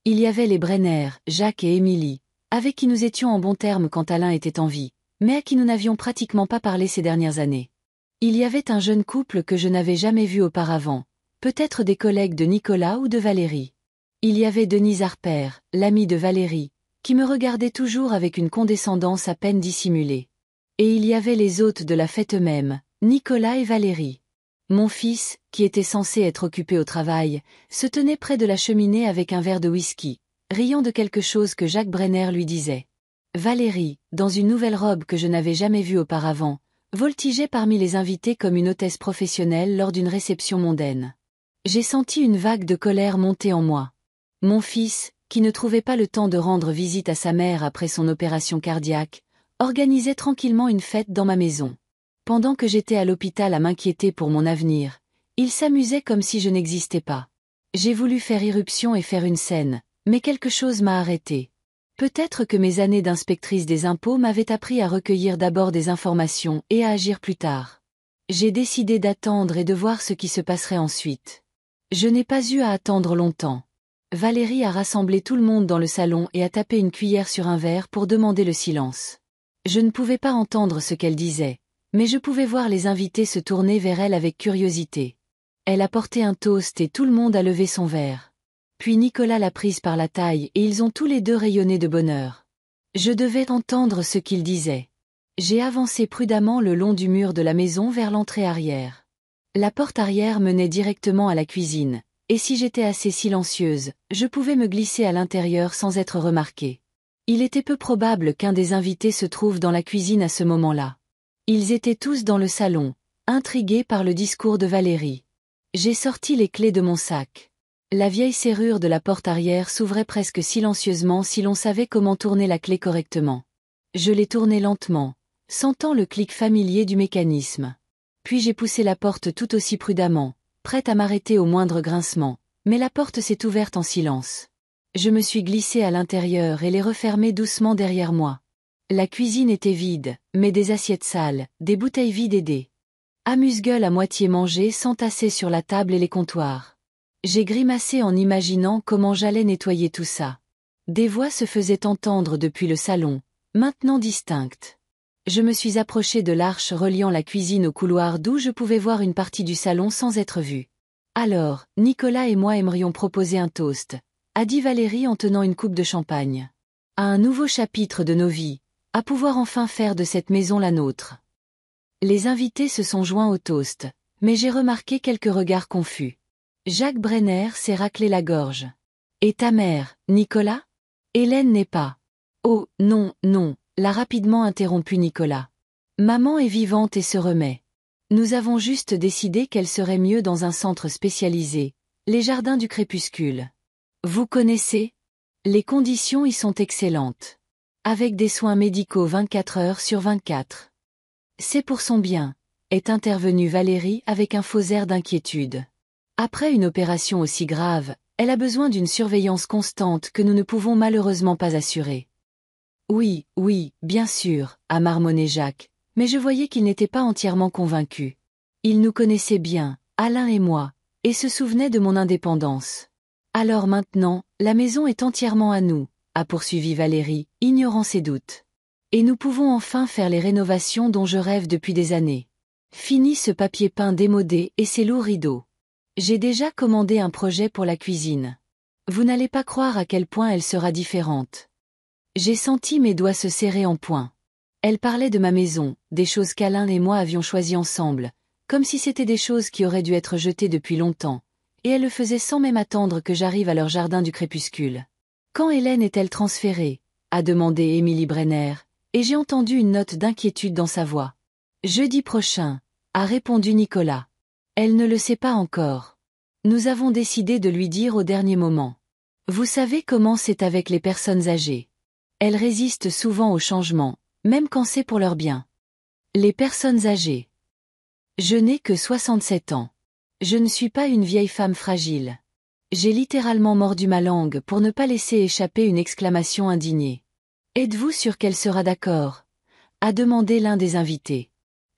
Il y avait les Brenner, Jacques et Émilie, avec qui nous étions en bons termes quand Alain était en vie, mais à qui nous n'avions pratiquement pas parlé ces dernières années. Il y avait un jeune couple que je n'avais jamais vu auparavant, peut-être des collègues de Nicolas ou de Valérie. Il y avait Denise Harper, l'amie de Valérie, qui me regardait toujours avec une condescendance à peine dissimulée. Et il y avait les hôtes de la fête eux-mêmes, Nicolas et Valérie. Mon fils, qui était censé être occupé au travail, se tenait près de la cheminée avec un verre de whisky, riant de quelque chose que Jacques Brenner lui disait. Valérie, dans une nouvelle robe que je n'avais jamais vue auparavant, voltigeait parmi les invités comme une hôtesse professionnelle lors d'une réception mondaine. J'ai senti une vague de colère monter en moi. Mon fils, qui ne trouvait pas le temps de rendre visite à sa mère après son opération cardiaque, organisait tranquillement une fête dans ma maison. Pendant que j'étais à l'hôpital à m'inquiéter pour mon avenir, il s'amusait comme si je n'existais pas. J'ai voulu faire irruption et faire une scène, mais quelque chose m'a arrêté. Peut-être que mes années d'inspectrice des impôts m'avaient appris à recueillir d'abord des informations et à agir plus tard. J'ai décidé d'attendre et de voir ce qui se passerait ensuite. Je n'ai pas eu à attendre longtemps. Valérie a rassemblé tout le monde dans le salon et a tapé une cuillère sur un verre pour demander le silence. Je ne pouvais pas entendre ce qu'elle disait, mais je pouvais voir les invités se tourner vers elle avec curiosité. Elle a porté un toast et tout le monde a levé son verre. Puis Nicolas l'a prise par la taille et ils ont tous les deux rayonné de bonheur. Je devais entendre ce qu'ils disaient. J'ai avancé prudemment le long du mur de la maison vers l'entrée arrière. La porte arrière menait directement à la cuisine, et si j'étais assez silencieuse, je pouvais me glisser à l'intérieur sans être remarquée. Il était peu probable qu'un des invités se trouve dans la cuisine à ce moment-là. Ils étaient tous dans le salon, intrigués par le discours de Valérie. J'ai sorti les clés de mon sac. La vieille serrure de la porte arrière s'ouvrait presque silencieusement si l'on savait comment tourner la clé correctement. Je l'ai tournée lentement, sentant le clic familier du mécanisme. Puis j'ai poussé la porte tout aussi prudemment, prête à m'arrêter au moindre grincement, mais la porte s'est ouverte en silence. Je me suis glissée à l'intérieur et l'ai refermée doucement derrière moi. La cuisine était vide, mais des assiettes sales, des bouteilles vides et des amuse-gueules à moitié mangées s'entassaient sur la table et les comptoirs. J'ai grimacé en imaginant comment j'allais nettoyer tout ça. Des voix se faisaient entendre depuis le salon, maintenant distinctes. Je me suis approchée de l'arche reliant la cuisine au couloir d'où je pouvais voir une partie du salon sans être vue. Alors, Nicolas et moi aimerions proposer un toast, a dit Valérie en tenant une coupe de champagne. À un nouveau chapitre de nos vies, à pouvoir enfin faire de cette maison la nôtre. Les invités se sont joints au toast, mais j'ai remarqué quelques regards confus. Jacques Brenner s'est raclé la gorge. Et ta mère, Nicolas? Hélène n'est pas. Oh, non, non, l'a rapidement interrompu Nicolas. Maman est vivante et se remet. Nous avons juste décidé qu'elle serait mieux dans un centre spécialisé, les jardins du crépuscule. Vous connaissez? Les conditions y sont excellentes. Avec des soins médicaux 24 heures sur 24. C'est pour son bien, est intervenue Valérie avec un faux air d'inquiétude. Après une opération aussi grave, elle a besoin d'une surveillance constante que nous ne pouvons malheureusement pas assurer. Oui, oui, bien sûr, a marmonné Jacques, mais je voyais qu'il n'était pas entièrement convaincu. Il nous connaissait bien, Alain et moi, et se souvenait de mon indépendance. Alors maintenant, la maison est entièrement à nous, a poursuivi Valérie, ignorant ses doutes. Et nous pouvons enfin faire les rénovations dont je rêve depuis des années. Fini ce papier peint démodé et ces lourds rideaux. J'ai déjà commandé un projet pour la cuisine. Vous n'allez pas croire à quel point elle sera différente. J'ai senti mes doigts se serrer en poing. Elle parlait de ma maison, des choses qu'Alain et moi avions choisies ensemble, comme si c'était des choses qui auraient dû être jetées depuis longtemps, et elle le faisait sans même attendre que j'arrive à leur jardin du crépuscule. Quand Hélène est-elle transférée? A demandé Émilie Brenner, et j'ai entendu une note d'inquiétude dans sa voix. Jeudi prochain, a répondu Nicolas. Elle ne le sait pas encore. Nous avons décidé de lui dire au dernier moment. Vous savez comment c'est avec les personnes âgées. Elles résistent souvent au changement, même quand c'est pour leur bien. Les personnes âgées. Je n'ai que 67 ans. Je ne suis pas une vieille femme fragile. J'ai littéralement mordu ma langue pour ne pas laisser échapper une exclamation indignée. Êtes-vous sûr qu'elle sera d'accord? A demandé l'un des invités.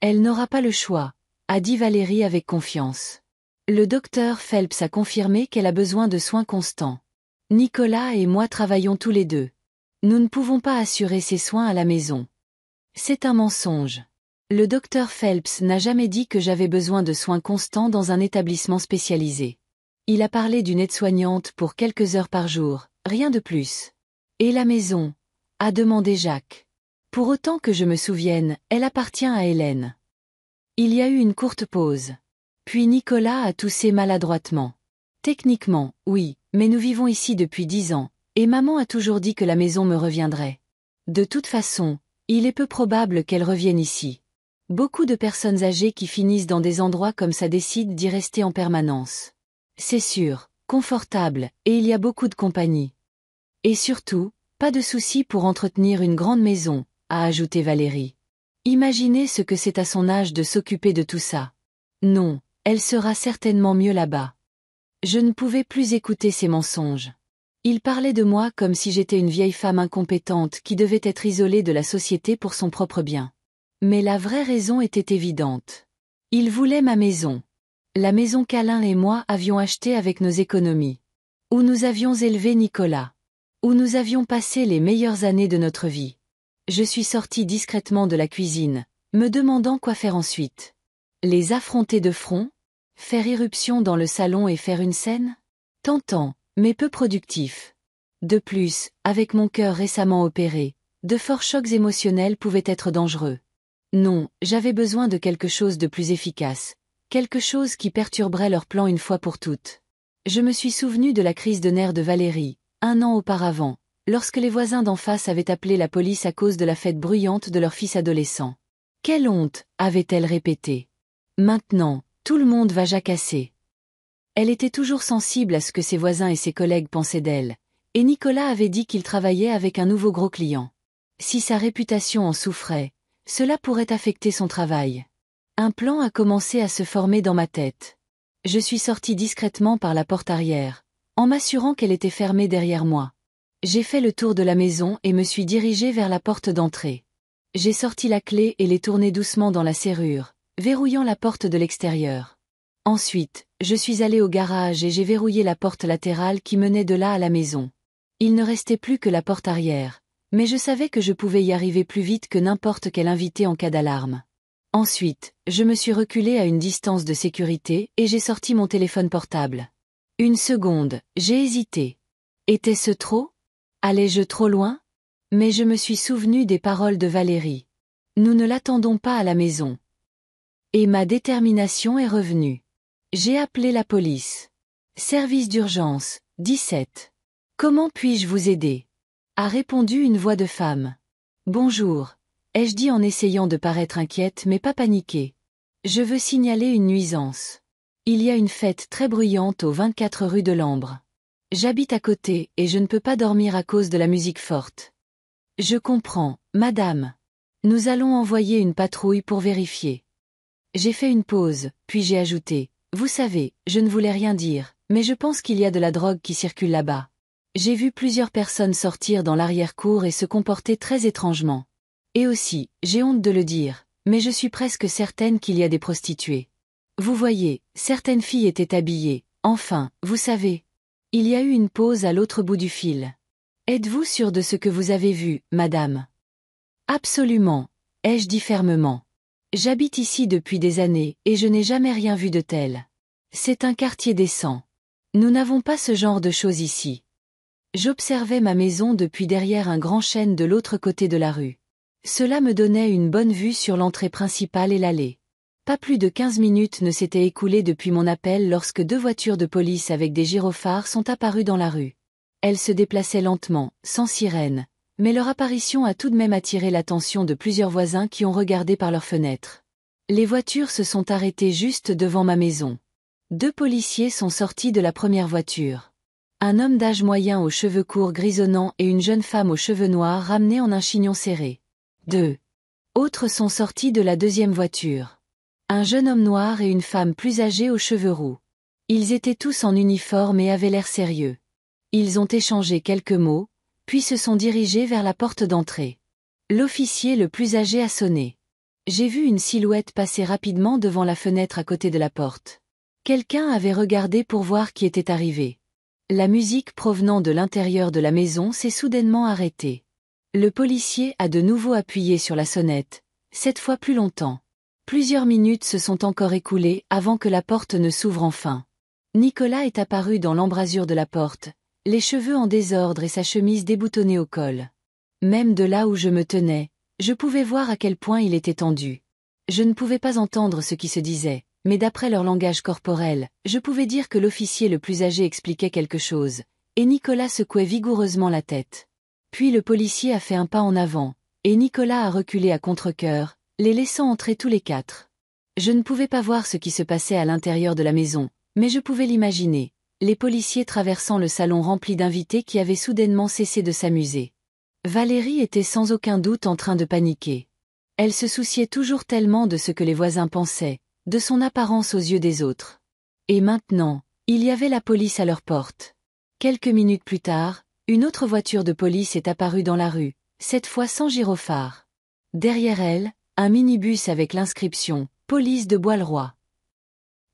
Elle n'aura pas le choix, a dit Valérie avec confiance. Le docteur Phelps a confirmé qu'elle a besoin de soins constants. Nicolas et moi travaillons tous les deux. Nous ne pouvons pas assurer ces soins à la maison. C'est un mensonge. Le docteur Phelps n'a jamais dit que j'avais besoin de soins constants dans un établissement spécialisé. Il a parlé d'une aide-soignante pour quelques heures par jour, rien de plus. Et la maison? A demandé Jacques. Pour autant que je me souvienne, elle appartient à Hélène. Il y a eu une courte pause. Puis Nicolas a toussé maladroitement. Techniquement, oui, mais nous vivons ici depuis 10 ans, et maman a toujours dit que la maison me reviendrait. De toute façon, il est peu probable qu'elle revienne ici. Beaucoup de personnes âgées qui finissent dans des endroits comme ça décident d'y rester en permanence. C'est sûr, confortable, et il y a beaucoup de compagnie. Et surtout, pas de souci pour entretenir une grande maison, a ajouté Valérie. Imaginez ce que c'est à son âge de s'occuper de tout ça. Non, elle sera certainement mieux là-bas. Je ne pouvais plus écouter ces mensonges. Il parlait de moi comme si j'étais une vieille femme incompétente qui devait être isolée de la société pour son propre bien. Mais la vraie raison était évidente. Il voulait ma maison. La maison qu'Alain et moi avions achetée avec nos économies. Où nous avions élevé Nicolas. Où nous avions passé les meilleures années de notre vie. Je suis sortie discrètement de la cuisine, me demandant quoi faire ensuite. Les affronter de front? Faire irruption dans le salon et faire une scène? Tentant, mais peu productif. De plus, avec mon cœur récemment opéré, de forts chocs émotionnels pouvaient être dangereux. Non, j'avais besoin de quelque chose de plus efficace, quelque chose qui perturberait leur plan une fois pour toutes. Je me suis souvenu de la crise de nerfs de Valérie, 1 an auparavant, lorsque les voisins d'en face avaient appelé la police à cause de la fête bruyante de leur fils adolescent. Quelle honte, avait-elle répété. Maintenant, tout le monde va jacasser. Elle était toujours sensible à ce que ses voisins et ses collègues pensaient d'elle, et Nicolas avait dit qu'il travaillait avec un nouveau gros client. Si sa réputation en souffrait, cela pourrait affecter son travail. Un plan a commencé à se former dans ma tête. Je suis sortie discrètement par la porte arrière, en m'assurant qu'elle était fermée derrière moi. J'ai fait le tour de la maison et me suis dirigée vers la porte d'entrée. J'ai sorti la clé et l'ai tournée doucement dans la serrure, verrouillant la porte de l'extérieur. Ensuite, je suis allée au garage et j'ai verrouillé la porte latérale qui menait de là à la maison. Il ne restait plus que la porte arrière, mais je savais que je pouvais y arriver plus vite que n'importe quel invité en cas d'alarme. Ensuite, je me suis reculée à une distance de sécurité et j'ai sorti mon téléphone portable. Une seconde, j'ai hésité. Était-ce trop? Allais-je trop loin? Mais je me suis souvenu des paroles de Valérie. Nous ne l'attendons pas à la maison. Et ma détermination est revenue. J'ai appelé la police. Service d'urgence, 17. Comment puis-je vous aider? A répondu une voix de femme. Bonjour, ai-je dit en essayant de paraître inquiète mais pas paniquée. Je veux signaler une nuisance. Il y a une fête très bruyante au 24 rue de l'Ambre. J'habite à côté et je ne peux pas dormir à cause de la musique forte. Je comprends, madame. Nous allons envoyer une patrouille pour vérifier. J'ai fait une pause, puis j'ai ajouté, vous savez, je ne voulais rien dire, mais je pense qu'il y a de la drogue qui circule là-bas. J'ai vu plusieurs personnes sortir dans l'arrière-cour et se comporter très étrangement. Et aussi, j'ai honte de le dire, mais je suis presque certaine qu'il y a des prostituées. Vous voyez, certaines filles étaient habillées, enfin, vous savez. Il y a eu une pause à l'autre bout du fil. Êtes-vous sûre de ce que vous avez vu, madame? Absolument, ai-je dit fermement. J'habite ici depuis des années et je n'ai jamais rien vu de tel. C'est un quartier décent. Nous n'avons pas ce genre de choses ici. J'observais ma maison depuis derrière un grand chêne de l'autre côté de la rue. Cela me donnait une bonne vue sur l'entrée principale et l'allée. Pas plus de 15 minutes ne s'étaient écoulées depuis mon appel lorsque 2 voitures de police avec des gyrophares sont apparues dans la rue. Elles se déplaçaient lentement, sans sirène, mais leur apparition a tout de même attiré l'attention de plusieurs voisins qui ont regardé par leurs fenêtres. Les voitures se sont arrêtées juste devant ma maison. 2 policiers sont sortis de la première voiture. Un homme d'âge moyen aux cheveux courts grisonnants et une jeune femme aux cheveux noirs ramenés en un chignon serré. 2 autres sont sortis de la deuxième voiture. Un jeune homme noir et une femme plus âgée aux cheveux roux. Ils étaient tous en uniforme et avaient l'air sérieux. Ils ont échangé quelques mots, puis se sont dirigés vers la porte d'entrée. L'officier le plus âgé a sonné. J'ai vu une silhouette passer rapidement devant la fenêtre à côté de la porte. Quelqu'un avait regardé pour voir qui était arrivé. La musique provenant de l'intérieur de la maison s'est soudainement arrêtée. Le policier a de nouveau appuyé sur la sonnette, cette fois plus longtemps. Plusieurs minutes se sont encore écoulées avant que la porte ne s'ouvre enfin. Nicolas est apparu dans l'embrasure de la porte, les cheveux en désordre et sa chemise déboutonnée au col. Même de là où je me tenais, je pouvais voir à quel point il était tendu. Je ne pouvais pas entendre ce qui se disait, mais d'après leur langage corporel, je pouvais dire que l'officier le plus âgé expliquait quelque chose, et Nicolas secouait vigoureusement la tête. Puis le policier a fait un pas en avant, et Nicolas a reculé à contre-cœur, les laissant entrer tous les 4. Je ne pouvais pas voir ce qui se passait à l'intérieur de la maison, mais je pouvais l'imaginer, les policiers traversant le salon rempli d'invités qui avaient soudainement cessé de s'amuser. Valérie était sans aucun doute en train de paniquer. Elle se souciait toujours tellement de ce que les voisins pensaient, de son apparence aux yeux des autres. Et maintenant, il y avait la police à leur porte. Quelques minutes plus tard, une autre voiture de police est apparue dans la rue, cette fois sans gyrophare. Derrière elle, un minibus avec l'inscription « Police de Bois-le-Roi ».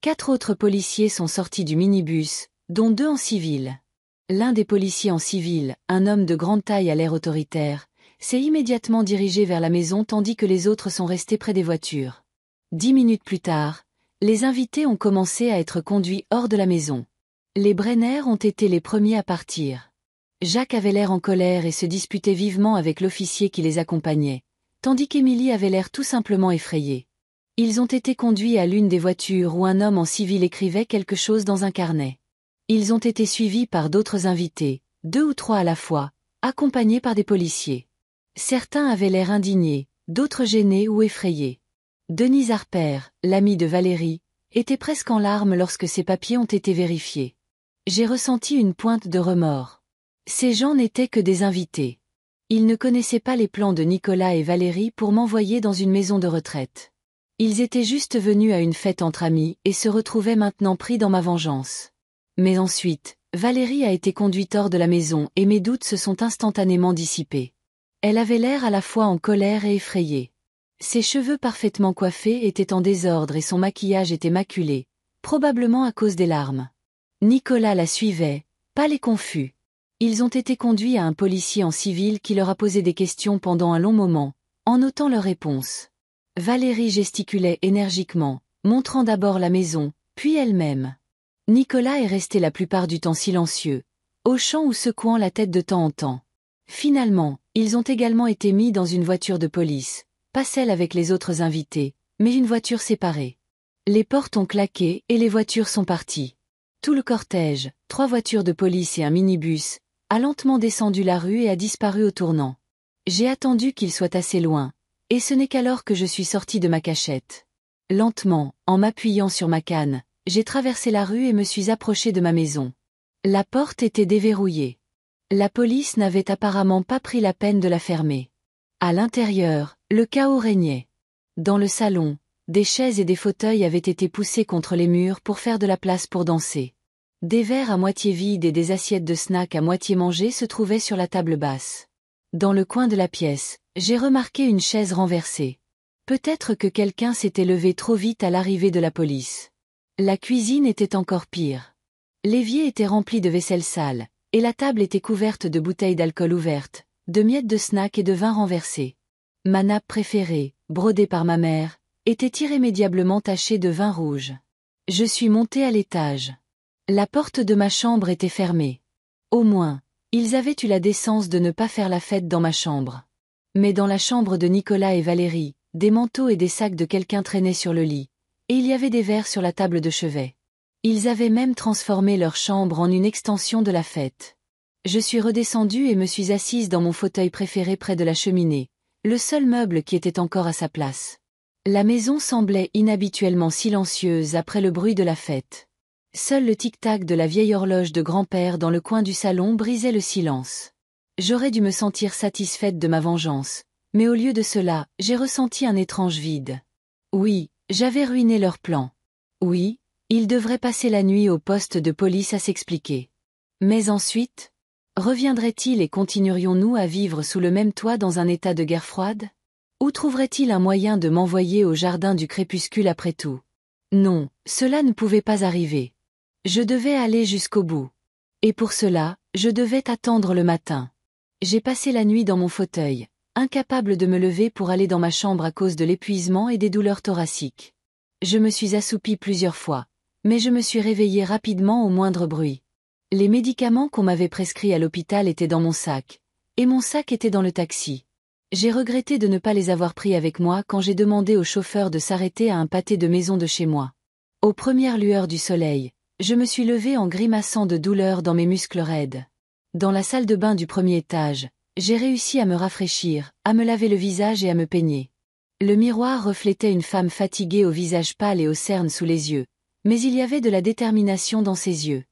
4 autres policiers sont sortis du minibus, dont 2 en civil. L'un des policiers en civil, un homme de grande taille à l'air autoritaire, s'est immédiatement dirigé vers la maison tandis que les autres sont restés près des voitures. 10 minutes plus tard, les invités ont commencé à être conduits hors de la maison. Les Brenner ont été les premiers à partir. Jacques avait l'air en colère et se disputait vivement avec l'officier qui les accompagnait, tandis qu'Émilie avait l'air tout simplement effrayée. Ils ont été conduits à l'une des voitures où un homme en civil écrivait quelque chose dans un carnet. Ils ont été suivis par d'autres invités, 2 ou 3 à la fois, accompagnés par des policiers. Certains avaient l'air indignés, d'autres gênés ou effrayés. Denise Harper, l'amie de Valérie, était presque en larmes lorsque ses papiers ont été vérifiés. J'ai ressenti une pointe de remords. Ces gens n'étaient que des invités. Ils ne connaissaient pas les plans de Nicolas et Valérie pour m'envoyer dans une maison de retraite. Ils étaient juste venus à une fête entre amis et se retrouvaient maintenant pris dans ma vengeance. Mais ensuite, Valérie a été conduite hors de la maison et mes doutes se sont instantanément dissipés. Elle avait l'air à la fois en colère et effrayée. Ses cheveux parfaitement coiffés étaient en désordre et son maquillage était maculé, probablement à cause des larmes. Nicolas la suivait, pâle et confus. Ils ont été conduits à un policier en civil qui leur a posé des questions pendant un long moment, en notant leurs réponses. Valérie gesticulait énergiquement, montrant d'abord la maison, puis elle-même. Nicolas est resté la plupart du temps silencieux, hochant ou secouant la tête de temps en temps. Finalement, ils ont également été mis dans une voiture de police, pas celle avec les autres invités, mais une voiture séparée. Les portes ont claqué et les voitures sont parties. Tout le cortège, 3 voitures de police et un minibus, a lentement descendu la rue et a disparu au tournant. J'ai attendu qu'il soit assez loin, et ce n'est qu'alors que je suis sorti de ma cachette. Lentement, en m'appuyant sur ma canne, j'ai traversé la rue et me suis approché de ma maison. La porte était déverrouillée. La police n'avait apparemment pas pris la peine de la fermer. À l'intérieur, le chaos régnait. Dans le salon, des chaises et des fauteuils avaient été poussés contre les murs pour faire de la place pour danser. Des verres à moitié vides et des assiettes de snacks à moitié mangées se trouvaient sur la table basse. Dans le coin de la pièce, j'ai remarqué une chaise renversée. Peut-être que quelqu'un s'était levé trop vite à l'arrivée de la police. La cuisine était encore pire. L'évier était rempli de vaisselle sale, et la table était couverte de bouteilles d'alcool ouvertes, de miettes de snack et de vin renversé. Ma nappe préférée, brodée par ma mère, était irrémédiablement tachée de vin rouge. Je suis montée à l'étage. La porte de ma chambre était fermée. Au moins, ils avaient eu la décence de ne pas faire la fête dans ma chambre. Mais dans la chambre de Nicolas et Valérie, des manteaux et des sacs de quelqu'un traînaient sur le lit, et il y avait des verres sur la table de chevet. Ils avaient même transformé leur chambre en une extension de la fête. Je suis redescendue et me suis assise dans mon fauteuil préféré près de la cheminée, le seul meuble qui était encore à sa place. La maison semblait inhabituellement silencieuse après le bruit de la fête. Seul le tic-tac de la vieille horloge de grand-père dans le coin du salon brisait le silence. J'aurais dû me sentir satisfaite de ma vengeance, mais au lieu de cela, j'ai ressenti un étrange vide. Oui, j'avais ruiné leur plan. Oui, ils devraient passer la nuit au poste de police à s'expliquer. Mais ensuite, reviendrait-il et continuerions-nous à vivre sous le même toit dans un état de guerre froide? Ou trouverait-il un moyen de m'envoyer au jardin du crépuscule après tout? Non, cela ne pouvait pas arriver. Je devais aller jusqu'au bout. Et pour cela, je devais attendre le matin. J'ai passé la nuit dans mon fauteuil, incapable de me lever pour aller dans ma chambre à cause de l'épuisement et des douleurs thoraciques. Je me suis assoupie plusieurs fois, mais je me suis réveillée rapidement au moindre bruit. Les médicaments qu'on m'avait prescrits à l'hôpital étaient dans mon sac, et mon sac était dans le taxi. J'ai regretté de ne pas les avoir pris avec moi quand j'ai demandé au chauffeur de s'arrêter à un pâté de maison de chez moi. Aux premières lueurs du soleil, je me suis levée en grimaçant de douleur dans mes muscles raides. Dans la salle de bain du premier étage, j'ai réussi à me rafraîchir, à me laver le visage et à me peigner. Le miroir reflétait une femme fatiguée au visage pâle et aux cernes sous les yeux, mais il y avait de la détermination dans ses yeux.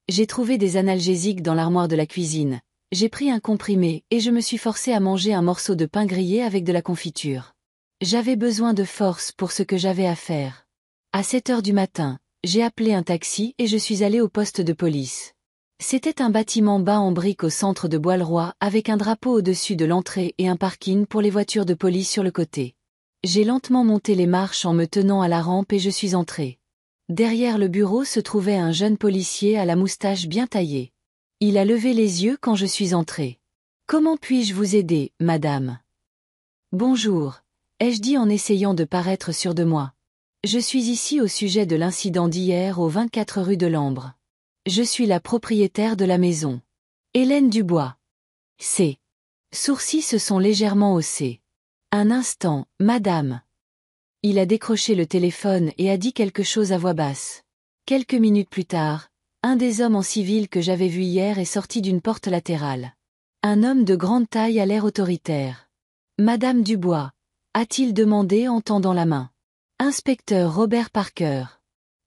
J'ai trouvé des analgésiques dans l'armoire de la cuisine, j'ai pris un comprimé et je me suis forcée à manger un morceau de pain grillé avec de la confiture. J'avais besoin de force pour ce que j'avais à faire. À 7 heures du matin, j'ai appelé un taxi et je suis allée au poste de police. C'était un bâtiment bas en briques au centre de Bois-le-Roi avec un drapeau au-dessus de l'entrée et un parking pour les voitures de police sur le côté. J'ai lentement monté les marches en me tenant à la rampe et je suis entrée. Derrière le bureau se trouvait un jeune policier à la moustache bien taillée. Il a levé les yeux quand je suis entrée. « Comment puis-je vous aider, madame ?» « Bonjour », ai-je dit en essayant de paraître sûre de moi. « Je suis ici au sujet de l'incident d'hier au 24 rue de l'Ambre. Je suis la propriétaire de la maison. Hélène Dubois. » Ses sourcils se sont légèrement haussés. « Un instant, madame. » Il a décroché le téléphone et a dit quelque chose à voix basse. Quelques minutes plus tard, un des hommes en civil que j'avais vu hier est sorti d'une porte latérale. Un homme de grande taille à l'air autoritaire. « Madame Dubois ?» a-t-il demandé en tendant la main. « Inspecteur Robert Parker.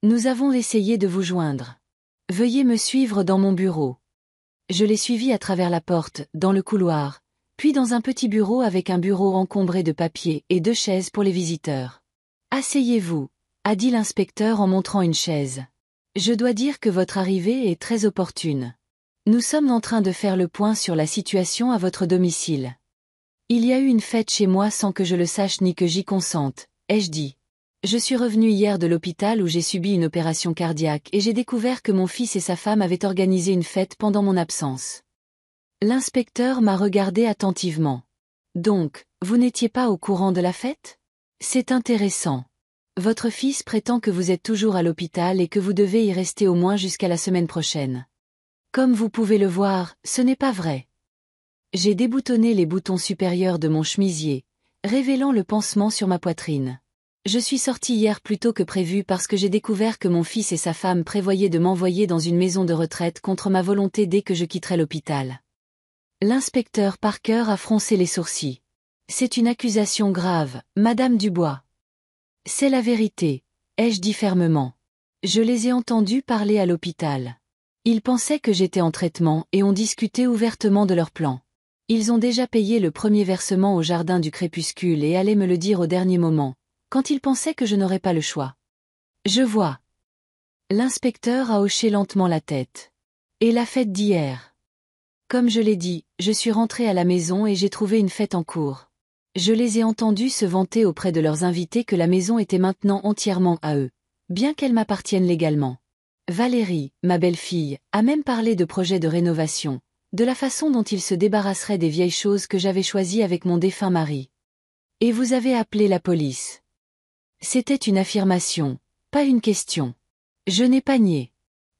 Nous avons essayé de vous joindre. Veuillez me suivre dans mon bureau. » Je l'ai suivi à travers la porte, dans le couloir, puis dans un petit bureau avec un bureau encombré de papiers et 2 chaises pour les visiteurs. « Asseyez-vous » a dit l'inspecteur en montrant une chaise. « Je dois dire que votre arrivée est très opportune. Nous sommes en train de faire le point sur la situation à votre domicile. Il y a eu une fête chez moi sans que je le sache ni que j'y consente, ai-je dit. Je suis revenu hier de l'hôpital où j'ai subi une opération cardiaque et j'ai découvert que mon fils et sa femme avaient organisé une fête pendant mon absence. » L'inspecteur m'a regardé attentivement. « Donc, vous n'étiez pas au courant de la fête ? C'est intéressant. Votre fils prétend que vous êtes toujours à l'hôpital et que vous devez y rester au moins jusqu'à la semaine prochaine. Comme vous pouvez le voir, ce n'est pas vrai. » J'ai déboutonné les boutons supérieurs de mon chemisier, révélant le pansement sur ma poitrine. Je suis sortie hier plus tôt que prévu parce que j'ai découvert que mon fils et sa femme prévoyaient de m'envoyer dans une maison de retraite contre ma volonté dès que je quitterai l'hôpital. L'inspecteur Parker a froncé les sourcils. « C'est une accusation grave, Madame Dubois. »« C'est la vérité, » ai-je dit fermement. « Je les ai entendus parler à l'hôpital. Ils pensaient que j'étais en traitement et ont discuté ouvertement de leur plan. Ils ont déjà payé le premier versement au Jardin du Crépuscule et allaient me le dire au dernier moment, quand ils pensaient que je n'aurais pas le choix. »« Je vois. » L'inspecteur a hoché lentement la tête. « Et la fête d'hier ? » ?»« Comme je l'ai dit, je suis rentrée à la maison et j'ai trouvé une fête en cours. Je les ai entendus se vanter auprès de leurs invités que la maison était maintenant entièrement à eux, bien qu'elle m'appartienne légalement. Valérie, ma belle-fille, a même parlé de projets de rénovation, de la façon dont ils se débarrasseraient des vieilles choses que j'avais choisies avec mon défunt mari. Et vous avez appelé la police. C'était une affirmation, pas une question. Je n'ai pas nié.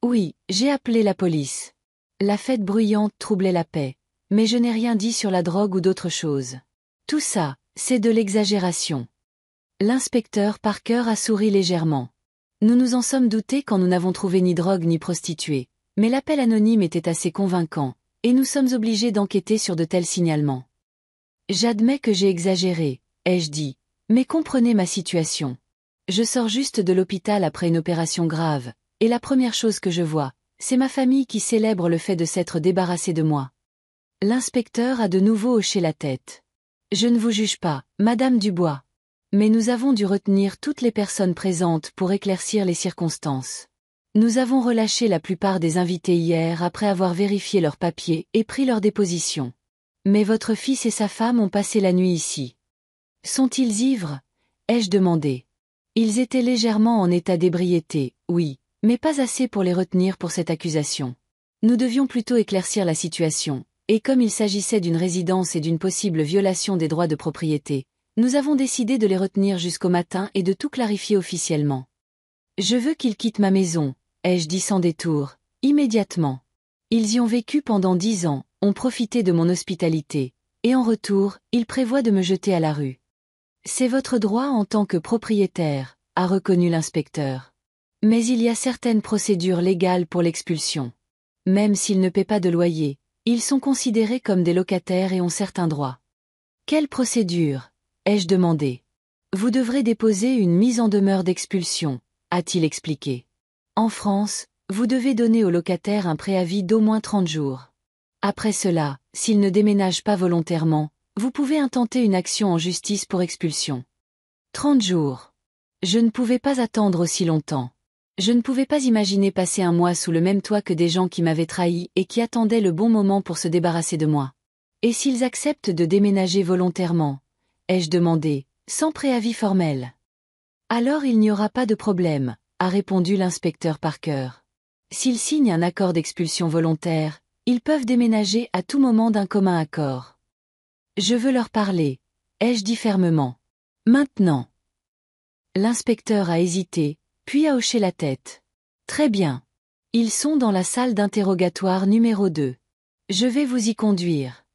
Oui, j'ai appelé la police. La fête bruyante troublait la paix, mais je n'ai rien dit sur la drogue ou d'autres choses. Tout ça, c'est de l'exagération. L'inspecteur Parker a souri légèrement. Nous nous en sommes doutés quand nous n'avons trouvé ni drogue ni prostituée, mais l'appel anonyme était assez convaincant, et nous sommes obligés d'enquêter sur de tels signalements. J'admets que j'ai exagéré, ai-je dit, mais comprenez ma situation. Je sors juste de l'hôpital après une opération grave, et la première chose que je vois, c'est ma famille qui célèbre le fait de s'être débarrassée de moi. L'inspecteur a de nouveau hoché la tête. Je ne vous juge pas, Madame Dubois. Mais nous avons dû retenir toutes les personnes présentes pour éclaircir les circonstances. Nous avons relâché la plupart des invités hier après avoir vérifié leurs papiers et pris leur déposition. Mais votre fils et sa femme ont passé la nuit ici. Sont-ils ivres ? Ai-je demandé. Ils étaient légèrement en état d'ébriété, oui, mais pas assez pour les retenir pour cette accusation. Nous devions plutôt éclaircir la situation, et comme il s'agissait d'une résidence et d'une possible violation des droits de propriété, nous avons décidé de les retenir jusqu'au matin et de tout clarifier officiellement. Je veux qu'ils quittent ma maison, ai-je dit sans détour, immédiatement. Ils y ont vécu pendant 10 ans, ont profité de mon hospitalité, et en retour, ils prévoient de me jeter à la rue. C'est votre droit en tant que propriétaire, a reconnu l'inspecteur. Mais il y a certaines procédures légales pour l'expulsion. Même s'ils ne paient pas de loyer, ils sont considérés comme des locataires et ont certains droits. Quelle procédure ? Ai-je demandé. Vous devrez déposer une mise en demeure d'expulsion, a-t-il expliqué. En France, vous devez donner au locataire un préavis d'au moins 30 jours. Après cela, s'il ne déménage pas volontairement, vous pouvez intenter une action en justice pour expulsion. 30 jours. Je ne pouvais pas attendre aussi longtemps. Je ne pouvais pas imaginer passer un mois sous le même toit que des gens qui m'avaient trahi et qui attendaient le bon moment pour se débarrasser de moi. Et s'ils acceptent de déménager volontairement ? Ai-je demandé, sans préavis formel. Alors il n'y aura pas de problème, a répondu l'inspecteur Parker. S'ils signent un accord d'expulsion volontaire, ils peuvent déménager à tout moment d'un commun accord. Je veux leur parler, ai-je dit fermement. Maintenant. L'inspecteur a hésité, puis a hoché la tête. Très bien. Ils sont dans la salle d'interrogatoire numéro 2. Je vais vous y conduire.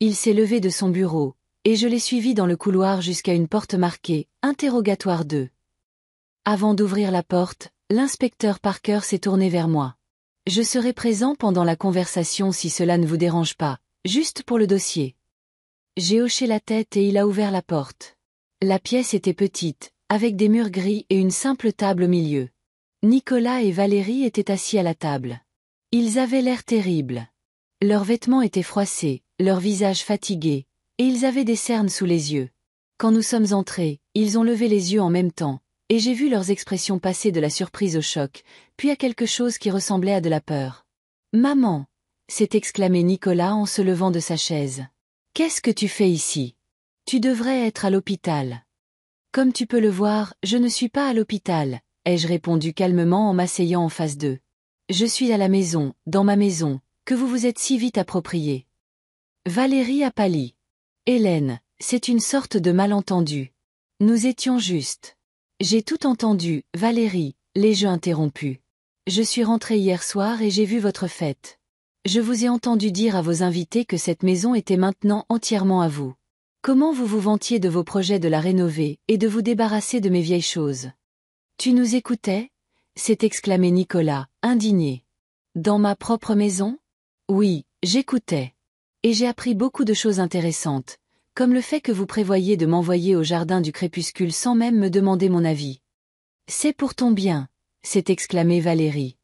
Il s'est levé de son bureau, et je l'ai suivi dans le couloir jusqu'à une porte marquée « Interrogatoire 2 ». Avant d'ouvrir la porte, l'inspecteur Parker s'est tourné vers moi. Je serai présent pendant la conversation si cela ne vous dérange pas, juste pour le dossier. J'ai hoché la tête et il a ouvert la porte. La pièce était petite, avec des murs gris et une simple table au milieu. Nicolas et Valérie étaient assis à la table. Ils avaient l'air terribles. Leurs vêtements étaient froissés, leurs visages fatigués, et ils avaient des cernes sous les yeux. Quand nous sommes entrés, ils ont levé les yeux en même temps, et j'ai vu leurs expressions passer de la surprise au choc, puis à quelque chose qui ressemblait à de la peur. « Maman !» s'est exclamé Nicolas en se levant de sa chaise. « Qu'est-ce que tu fais ici? Tu devrais être à l'hôpital. » « Comme tu peux le voir, je ne suis pas à l'hôpital, » ai-je répondu calmement en m'asseyant en face d'eux. « Je suis à la maison, dans ma maison, que vous vous êtes si vite approprié. » Valérie a pâli. « Hélène, c'est une sorte de malentendu. Nous étions justes. » « J'ai tout entendu, Valérie, l'ai-je interrompu. Je suis rentrée hier soir et j'ai vu votre fête. Je vous ai entendu dire à vos invités que cette maison était maintenant entièrement à vous. Comment vous vous vantiez de vos projets de la rénover et de vous débarrasser de mes vieilles choses. Tu nous écoutais? S'est exclamé Nicolas, indigné. Dans ma propre maison? Oui, j'écoutais. Et j'ai appris beaucoup de choses intéressantes, comme le fait que vous prévoyiez de m'envoyer au jardin du crépuscule sans même me demander mon avis. C'est pour ton bien, s'est exclamée Valérie.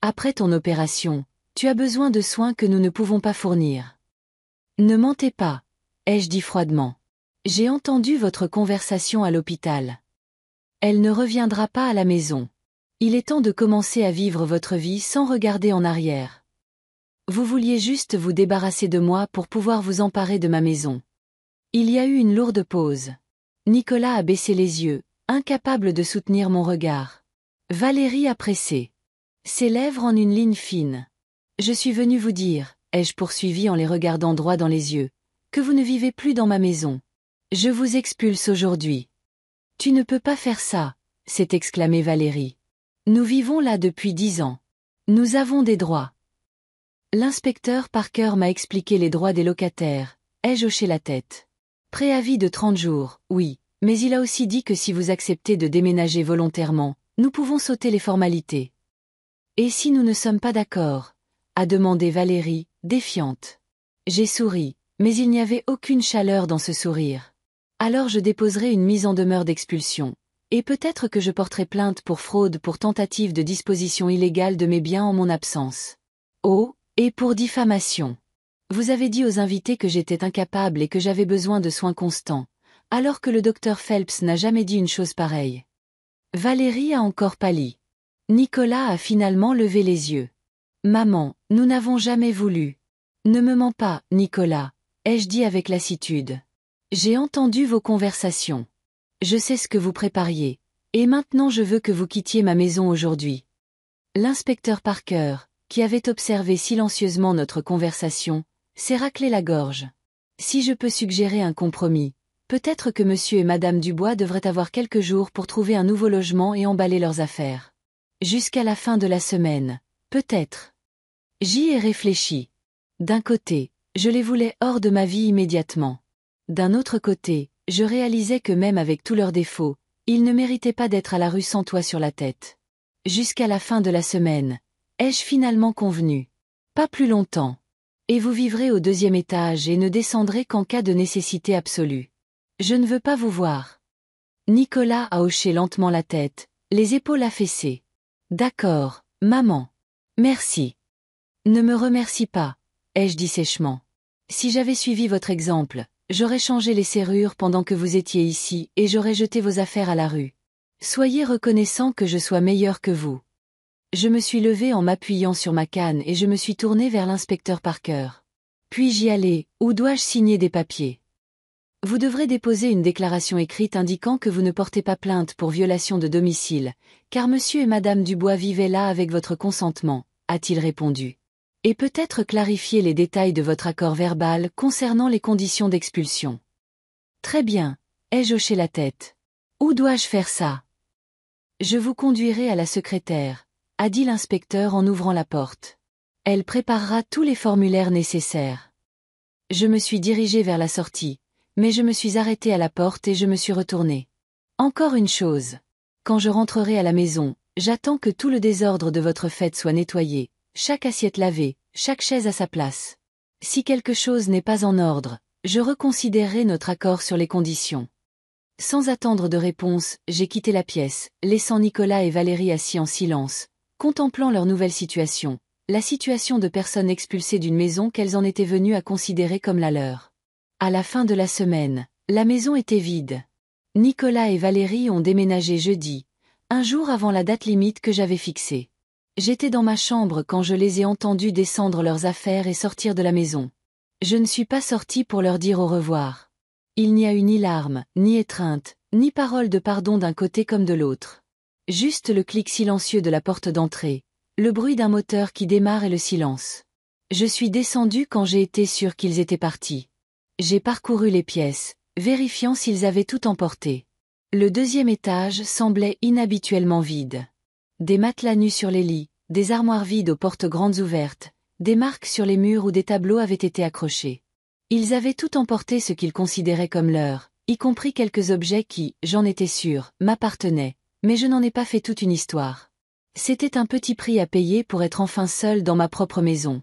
Après ton opération, tu as besoin de soins que nous ne pouvons pas fournir. Ne mentez pas, ai-je dit froidement. J'ai entendu votre conversation à l'hôpital. Elle ne reviendra pas à la maison. Il est temps de commencer à vivre votre vie sans regarder en arrière. Vous vouliez juste vous débarrasser de moi pour pouvoir vous emparer de ma maison. Il y a eu une lourde pause. Nicolas a baissé les yeux, incapable de soutenir mon regard. Valérie a pressé ses lèvres en une ligne fine. Je suis venue vous dire, ai-je poursuivi en les regardant droit dans les yeux, que vous ne vivez plus dans ma maison. Je vous expulse aujourd'hui. Tu ne peux pas faire ça, s'est exclamée Valérie. Nous vivons là depuis 10 ans. Nous avons des droits. L'inspecteur Parker m'a expliqué les droits des locataires, ai-je hoché la tête. Préavis de 30 jours, oui, mais il a aussi dit que si vous acceptez de déménager volontairement, nous pouvons sauter les formalités. Et si nous ne sommes pas d'accord? A demandé Valérie, défiante. J'ai souri, mais il n'y avait aucune chaleur dans ce sourire. Alors je déposerai une mise en demeure d'expulsion, et peut-être que je porterai plainte pour fraude pour tentative de disposition illégale de mes biens en mon absence. Oh, et pour diffamation. Vous avez dit aux invités que j'étais incapable et que j'avais besoin de soins constants, alors que le docteur Phelps n'a jamais dit une chose pareille. Valérie a encore pâli. Nicolas a finalement levé les yeux. Maman, nous n'avons jamais voulu. Ne me mens pas, Nicolas, ai-je dit avec lassitude. J'ai entendu vos conversations. Je sais ce que vous prépariez, et maintenant je veux que vous quittiez ma maison aujourd'hui. L'inspecteur Parker, qui avait observé silencieusement notre conversation, s'est raclé la gorge. Si je peux suggérer un compromis, peut-être que monsieur et madame Dubois devraient avoir quelques jours pour trouver un nouveau logement et emballer leurs affaires. Jusqu'à la fin de la semaine, peut-être. J'y ai réfléchi. D'un côté, je les voulais hors de ma vie immédiatement. D'un autre côté, je réalisais que même avec tous leurs défauts, ils ne méritaient pas d'être à la rue sans toit sur la tête. Jusqu'à la fin de la semaine, ai-je finalement convenu? Pas plus longtemps. Et vous vivrez au 2e étage et ne descendrez qu'en cas de nécessité absolue. Je ne veux pas vous voir. Nicolas a hoché lentement la tête, les épaules affaissées. D'accord, maman. Merci. Ne me remercie pas, ai-je dit sèchement. Si j'avais suivi votre exemple, j'aurais changé les serrures pendant que vous étiez ici et j'aurais jeté vos affaires à la rue. Soyez reconnaissant que je sois meilleur que vous. Je me suis levée en m'appuyant sur ma canne et je me suis tournée vers l'inspecteur Parker. Puis-je y aller, ou dois-je signer des papiers? Vous devrez déposer une déclaration écrite indiquant que vous ne portez pas plainte pour violation de domicile, car monsieur et madame Dubois vivaient là avec votre consentement, a-t-il répondu. Et peut-être clarifier les détails de votre accord verbal concernant les conditions d'expulsion. Très bien, ai-je hoché la tête. Où dois-je faire ça? Je vous conduirai à la secrétaire, a dit l'inspecteur en ouvrant la porte. Elle préparera tous les formulaires nécessaires. Je me suis dirigé vers la sortie, mais je me suis arrêté à la porte et je me suis retourné. Encore une chose. Quand je rentrerai à la maison, j'attends que tout le désordre de votre fête soit nettoyé, chaque assiette lavée, chaque chaise à sa place. Si quelque chose n'est pas en ordre, je reconsidérerai notre accord sur les conditions. Sans attendre de réponse, j'ai quitté la pièce, laissant Nicolas et Valérie assis en silence, contemplant leur nouvelle situation, la situation de personnes expulsées d'une maison qu'elles en étaient venues à considérer comme la leur. À la fin de la semaine, la maison était vide. Nicolas et Valérie ont déménagé jeudi, un jour avant la date limite que j'avais fixée. J'étais dans ma chambre quand je les ai entendus descendre leurs affaires et sortir de la maison. Je ne suis pas sortie pour leur dire au revoir. Il n'y a eu ni larmes, ni étreinte, ni parole de pardon d'un côté comme de l'autre. Juste le clic silencieux de la porte d'entrée, le bruit d'un moteur qui démarre et le silence. Je suis descendue quand j'ai été sûre qu'ils étaient partis. J'ai parcouru les pièces, vérifiant s'ils avaient tout emporté. Le deuxième étage semblait inhabituellement vide. Des matelas nus sur les lits, des armoires vides aux portes grandes ouvertes, des marques sur les murs où des tableaux avaient été accrochés. Ils avaient tout emporté ce qu'ils considéraient comme leur, y compris quelques objets qui, j'en étais sûre, m'appartenaient, mais je n'en ai pas fait toute une histoire. C'était un petit prix à payer pour être enfin seule dans ma propre maison.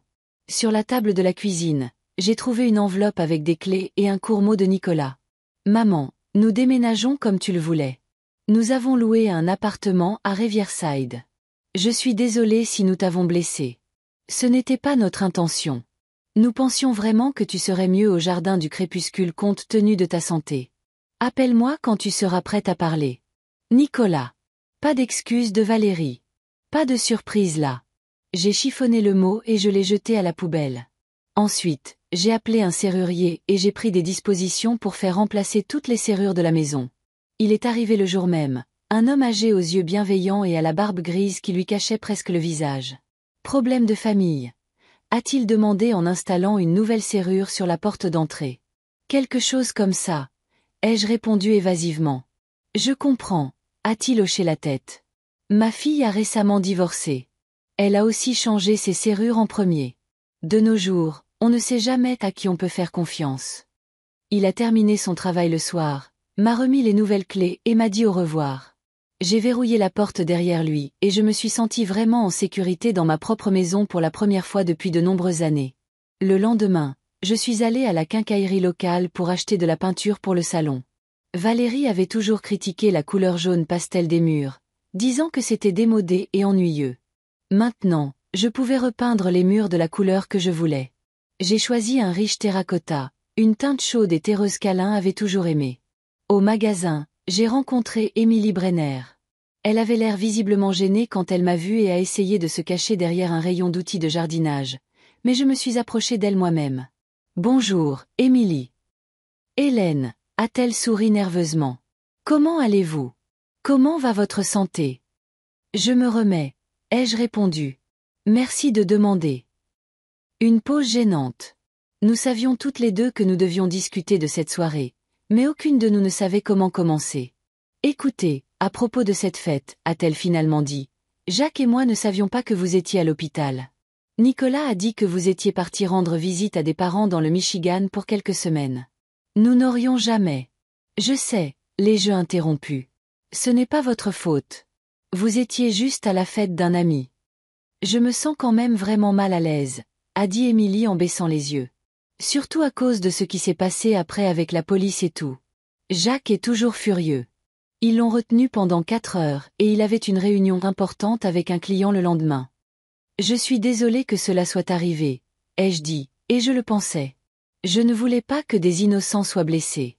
Sur la table de la cuisine, j'ai trouvé une enveloppe avec des clés et un court mot de Nicolas. Maman, nous déménageons comme tu le voulais. Nous avons loué un appartement à Riverside. Je suis désolée si nous t'avons blessé. Ce n'était pas notre intention. Nous pensions vraiment que tu serais mieux au jardin du crépuscule compte tenu de ta santé. Appelle-moi quand tu seras prête à parler. Nicolas. Pas d'excuse de Valérie. Pas de surprise là. J'ai chiffonné le mot et je l'ai jeté à la poubelle. Ensuite, j'ai appelé un serrurier et j'ai pris des dispositions pour faire remplacer toutes les serrures de la maison. Il est arrivé le jour même, un homme âgé aux yeux bienveillants et à la barbe grise qui lui cachait presque le visage. Problème de famille, a-t-il demandé en installant une nouvelle serrure sur la porte d'entrée. Quelque chose comme ça, ai-je répondu évasivement. Je comprends, a-t-il hoché la tête. Ma fille a récemment divorcé. Elle a aussi changé ses serrures en premier. De nos jours, on ne sait jamais à qui on peut faire confiance. Il a terminé son travail le soir, m'a remis les nouvelles clés et m'a dit au revoir. J'ai verrouillé la porte derrière lui et je me suis sentie vraiment en sécurité dans ma propre maison pour la première fois depuis de nombreuses années. Le lendemain, je suis allée à la quincaillerie locale pour acheter de la peinture pour le salon. Valérie avait toujours critiqué la couleur jaune pastel des murs, disant que c'était démodé et ennuyeux. Maintenant, je pouvais repeindre les murs de la couleur que je voulais. J'ai choisi un riche terracotta, une teinte chaude et terreuse qu'Alain avait toujours aimé. Au magasin, j'ai rencontré Émilie Brenner. Elle avait l'air visiblement gênée quand elle m'a vue et a essayé de se cacher derrière un rayon d'outils de jardinage, mais je me suis approchée d'elle moi-même. « Bonjour, Émilie. » Hélène, a-t-elle souri nerveusement. « Comment allez-vous? Comment va votre santé? » Je me remets, ai-je répondu. Merci de demander. Une pause gênante. Nous savions toutes les deux que nous devions discuter de cette soirée, mais aucune de nous ne savait comment commencer. Écoutez, à propos de cette fête, a-t-elle finalement dit, Jacques et moi ne savions pas que vous étiez à l'hôpital. Nicolas a dit que vous étiez parti rendre visite à des parents dans le Michigan pour quelques semaines. Nous n'aurions jamais. Je sais, les jeux interrompus. Ce n'est pas votre faute. Vous étiez juste à la fête d'un ami. Je me sens quand même vraiment mal à l'aise, a dit Émilie en baissant les yeux. Surtout à cause de ce qui s'est passé après avec la police et tout. Jacques est toujours furieux. Ils l'ont retenu pendant 4 heures et il avait une réunion importante avec un client le lendemain. Je suis désolée que cela soit arrivé, ai-je dit, et je le pensais. Je ne voulais pas que des innocents soient blessés.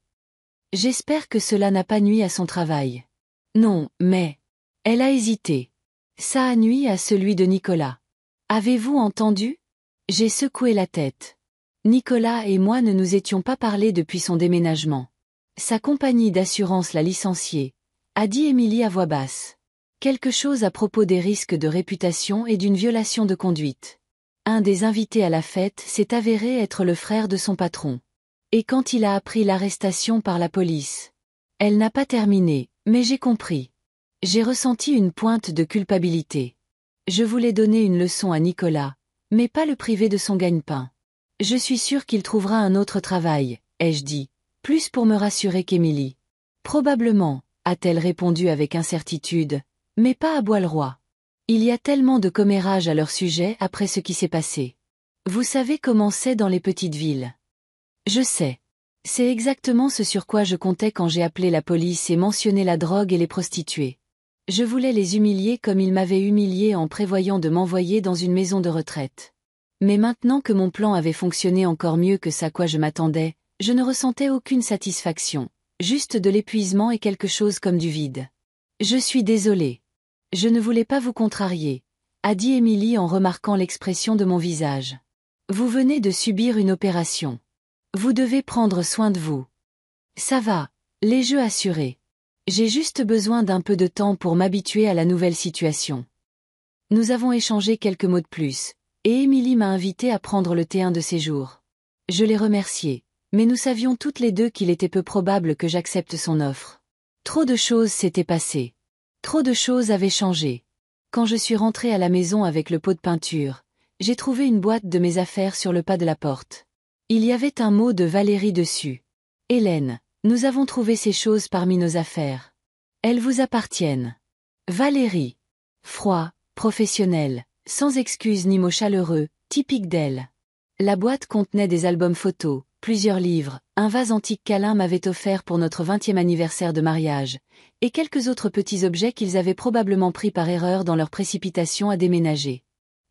J'espère que cela n'a pas nui à son travail. Non, mais... Elle a hésité. Ça a nui à celui de Nicolas. Avez-vous entendu? J'ai secoué la tête. Nicolas et moi ne nous étions pas parlé depuis son déménagement. Sa compagnie d'assurance l'a licencié, a dit Émilie à voix basse. Quelque chose à propos des risques de réputation et d'une violation de conduite. Un des invités à la fête s'est avéré être le frère de son patron. Et quand il a appris l'arrestation par la police. Elle n'a pas terminé, mais j'ai compris. J'ai ressenti une pointe de culpabilité. Je voulais donner une leçon à Nicolas, mais pas le priver de son gagne-pain. Je suis sûre qu'il trouvera un autre travail, ai-je dit, plus pour me rassurer qu'Émilie. Probablement, a-t-elle répondu avec incertitude, mais pas à Bois-le-Roi. Il y a tellement de commérages à leur sujet après ce qui s'est passé. Vous savez comment c'est dans les petites villes. Je sais. C'est exactement ce sur quoi je comptais quand j'ai appelé la police et mentionné la drogue et les prostituées. Je voulais les humilier comme ils m'avaient humilié en prévoyant de m'envoyer dans une maison de retraite. Mais maintenant que mon plan avait fonctionné encore mieux que ça à quoi je m'attendais, je ne ressentais aucune satisfaction, juste de l'épuisement et quelque chose comme du vide. Je suis désolée. Je ne voulais pas vous contrarier, a dit Émilie en remarquant l'expression de mon visage. Vous venez de subir une opération. Vous devez prendre soin de vous. Ça va, les jeux assurés. J'ai juste besoin d'un peu de temps pour m'habituer à la nouvelle situation. Nous avons échangé quelques mots de plus, et Émilie m'a invité à prendre le thé un de ces jours. Je l'ai remercié, mais nous savions toutes les deux qu'il était peu probable que j'accepte son offre. Trop de choses s'étaient passées. Trop de choses avaient changé. Quand je suis rentrée à la maison avec le pot de peinture, j'ai trouvé une boîte de mes affaires sur le pas de la porte. Il y avait un mot de Valérie dessus. Hélène, nous avons trouvé ces choses parmi nos affaires. Elles vous appartiennent. Valérie. Froid, professionnel, sans excuses ni mots chaleureux, typique d'elle. La boîte contenait des albums photos, plusieurs livres, un vase antique qu'Alain m'avait offert pour notre 20e anniversaire de mariage, et quelques autres petits objets qu'ils avaient probablement pris par erreur dans leur précipitation à déménager.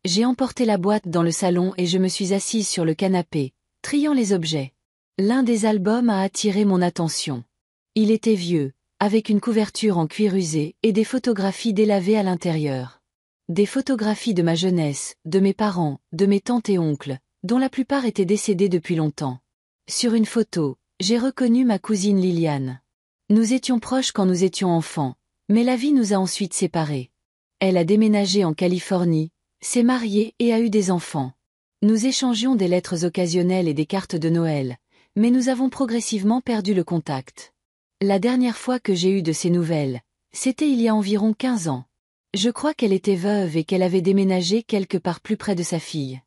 J'ai emporté la boîte dans le salon et je me suis assise sur le canapé, triant les objets. L'un des albums a attiré mon attention. Il était vieux, avec une couverture en cuir usé et des photographies délavées à l'intérieur. Des photographies de ma jeunesse, de mes parents, de mes tantes et oncles, dont la plupart étaient décédés depuis longtemps. Sur une photo, j'ai reconnu ma cousine Liliane. Nous étions proches quand nous étions enfants, mais la vie nous a ensuite séparés. Elle a déménagé en Californie, s'est mariée et a eu des enfants. Nous échangions des lettres occasionnelles et des cartes de Noël, mais nous avons progressivement perdu le contact. La dernière fois que j'ai eu de ses nouvelles, c'était il y a environ 15 ans. Je crois qu'elle était veuve et qu'elle avait déménagé quelque part plus près de sa fille.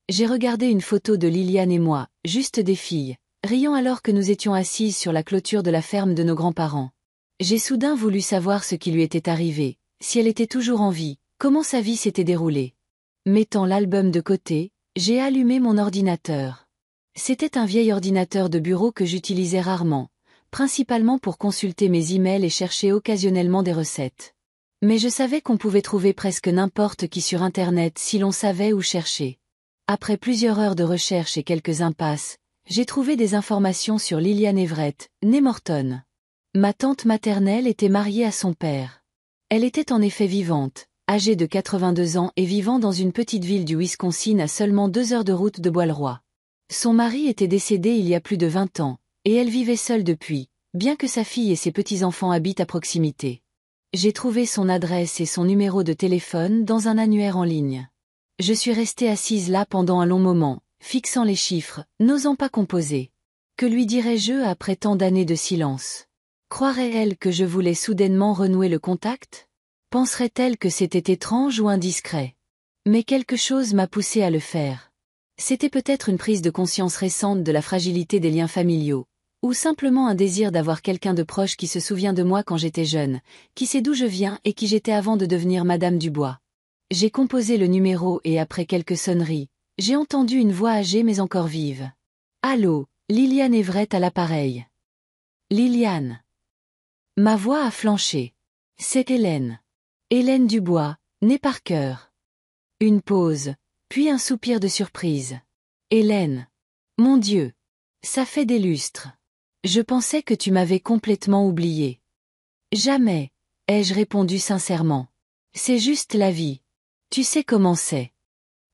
J'ai regardé une photo de Liliane et moi, juste des filles, riant alors que nous étions assises sur la clôture de la ferme de nos grands-parents. J'ai soudain voulu savoir ce qui lui était arrivé, si elle était toujours en vie, comment sa vie s'était déroulée. Mettant l'album de côté, j'ai allumé mon ordinateur. C'était un vieil ordinateur de bureau que j'utilisais rarement, principalement pour consulter mes emails et chercher occasionnellement des recettes. Mais je savais qu'on pouvait trouver presque n'importe qui sur Internet si l'on savait où chercher. Après plusieurs heures de recherche et quelques impasses, j'ai trouvé des informations sur Liliane Everett, née Morton. Ma tante maternelle était mariée à son père. Elle était en effet vivante, âgée de 82 ans et vivant dans une petite ville du Wisconsin à seulement 2 heures de route de Bois-le-Roi. Son mari était décédé il y a plus de 20 ans, et elle vivait seule depuis, bien que sa fille et ses petits-enfants habitent à proximité. J'ai trouvé son adresse et son numéro de téléphone dans un annuaire en ligne. Je suis restée assise là pendant un long moment, fixant les chiffres, n'osant pas composer. Que lui dirais-je après tant d'années de silence? Croirait-elle que je voulais soudainement renouer le contact? Penserait-elle que c'était étrange ou indiscret? Mais quelque chose m'a poussé à le faire. C'était peut-être une prise de conscience récente de la fragilité des liens familiaux, ou simplement un désir d'avoir quelqu'un de proche qui se souvient de moi quand j'étais jeune, qui sait d'où je viens et qui j'étais avant de devenir Madame Dubois. J'ai composé le numéro et après quelques sonneries, j'ai entendu une voix âgée mais encore vive. Allô, Liliane Everett à l'appareil. Liliane. Ma voix a flanché. C'est Hélène. Hélène Dubois, née Parker. Une pause, puis un soupir de surprise. Hélène. Mon Dieu. Ça fait des lustres. Je pensais que tu m'avais complètement oublié. Jamais, ai-je répondu sincèrement. C'est juste la vie. Tu sais comment c'est.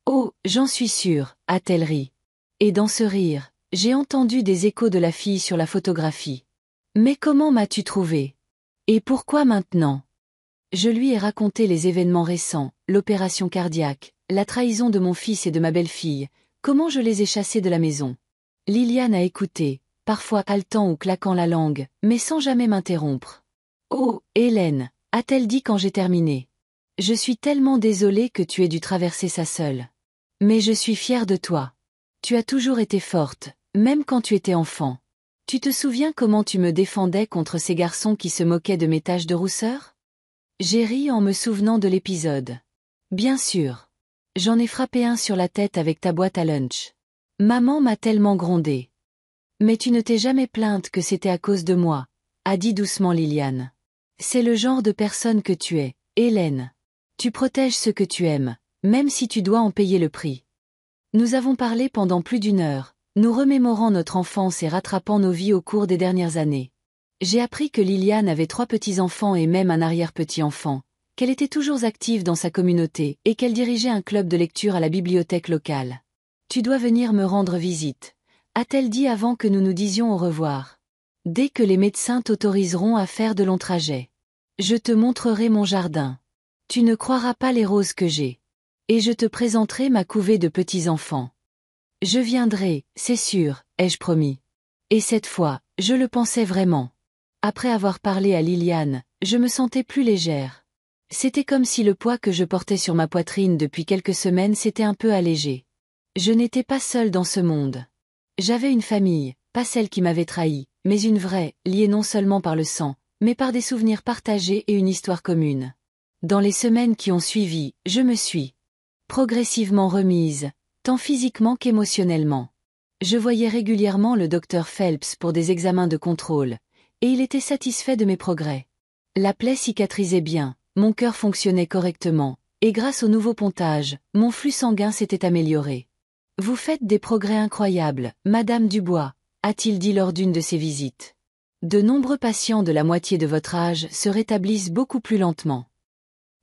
Oh, j'en suis sûre, a-t-elle ri. Et dans ce rire, j'ai entendu des échos de la fille sur la photographie. Mais comment m'as-tu trouvé? Et pourquoi maintenant? Je lui ai raconté les événements récents, l'opération cardiaque, la trahison de mon fils et de ma belle-fille, comment je les ai chassés de la maison. Liliane a écouté, parfois haletant ou claquant la langue, mais sans jamais m'interrompre. Oh, Hélène, a-t-elle dit quand j'ai terminé. Je suis tellement désolée que tu aies dû traverser ça seule. Mais je suis fière de toi. Tu as toujours été forte, même quand tu étais enfant. Tu te souviens comment tu me défendais contre ces garçons qui se moquaient de mes taches de rousseur? J'ai ri en me souvenant de l'épisode. Bien sûr. J'en ai frappé un sur la tête avec ta boîte à lunch. Maman m'a tellement grondé. Mais tu ne t'es jamais plainte que c'était à cause de moi, a dit doucement Liliane. C'est le genre de personne que tu es, Hélène. Tu protèges ce que tu aimes, même si tu dois en payer le prix. Nous avons parlé pendant plus d'une heure, nous remémorant notre enfance et rattrapant nos vies au cours des dernières années. J'ai appris que Liliane avait 3 petits-enfants et même un arrière-petit-enfant, qu'elle était toujours active dans sa communauté et qu'elle dirigeait un club de lecture à la bibliothèque locale. Tu dois venir me rendre visite, a-t-elle dit avant que nous nous disions au revoir. Dès que les médecins t'autoriseront à faire de longs trajets. Je te montrerai mon jardin. Tu ne croiras pas les roses que j'ai. Et je te présenterai ma couvée de petits-enfants. Je viendrai, c'est sûr, ai-je promis. Et cette fois, je le pensais vraiment. Après avoir parlé à Liliane, je me sentais plus légère. C'était comme si le poids que je portais sur ma poitrine depuis quelques semaines s'était un peu allégé. Je n'étais pas seule dans ce monde. J'avais une famille, pas celle qui m'avait trahi, mais une vraie, liée non seulement par le sang, mais par des souvenirs partagés et une histoire commune. Dans les semaines qui ont suivi, je me suis progressivement remise, tant physiquement qu'émotionnellement. Je voyais régulièrement le docteur Phelps pour des examens de contrôle, et il était satisfait de mes progrès. La plaie cicatrisait bien, mon cœur fonctionnait correctement, et grâce au nouveau pontage, mon flux sanguin s'était amélioré. Vous faites des progrès incroyables, Madame Dubois, a-t-il dit lors d'une de ses visites. De nombreux patients de la moitié de votre âge se rétablissent beaucoup plus lentement.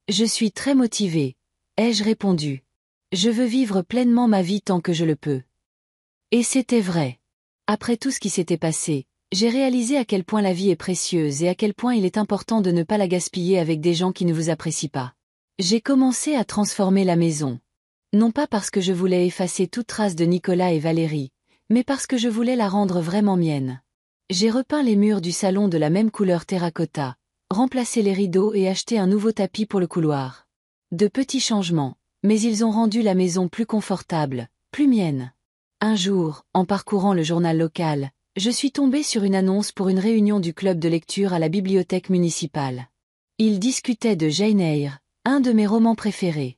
Je suis très motivée, ai-je répondu. Je veux vivre pleinement ma vie tant que je le peux. Et c'était vrai. Après tout ce qui s'était passé, j'ai réalisé à quel point la vie est précieuse et à quel point il est important de ne pas la gaspiller avec des gens qui ne vous apprécient pas. J'ai commencé à transformer la maison. Non pas parce que je voulais effacer toute trace de Nicolas et Valérie, mais parce que je voulais la rendre vraiment mienne. J'ai repeint les murs du salon de la même couleur terracotta, remplacé les rideaux et acheté un nouveau tapis pour le couloir. De petits changements, mais ils ont rendu la maison plus confortable, plus mienne. Un jour, en parcourant le journal local, je suis tombée sur une annonce pour une réunion du club de lecture à la bibliothèque municipale. Ils discutaient de Jane Eyre, un de mes romans préférés.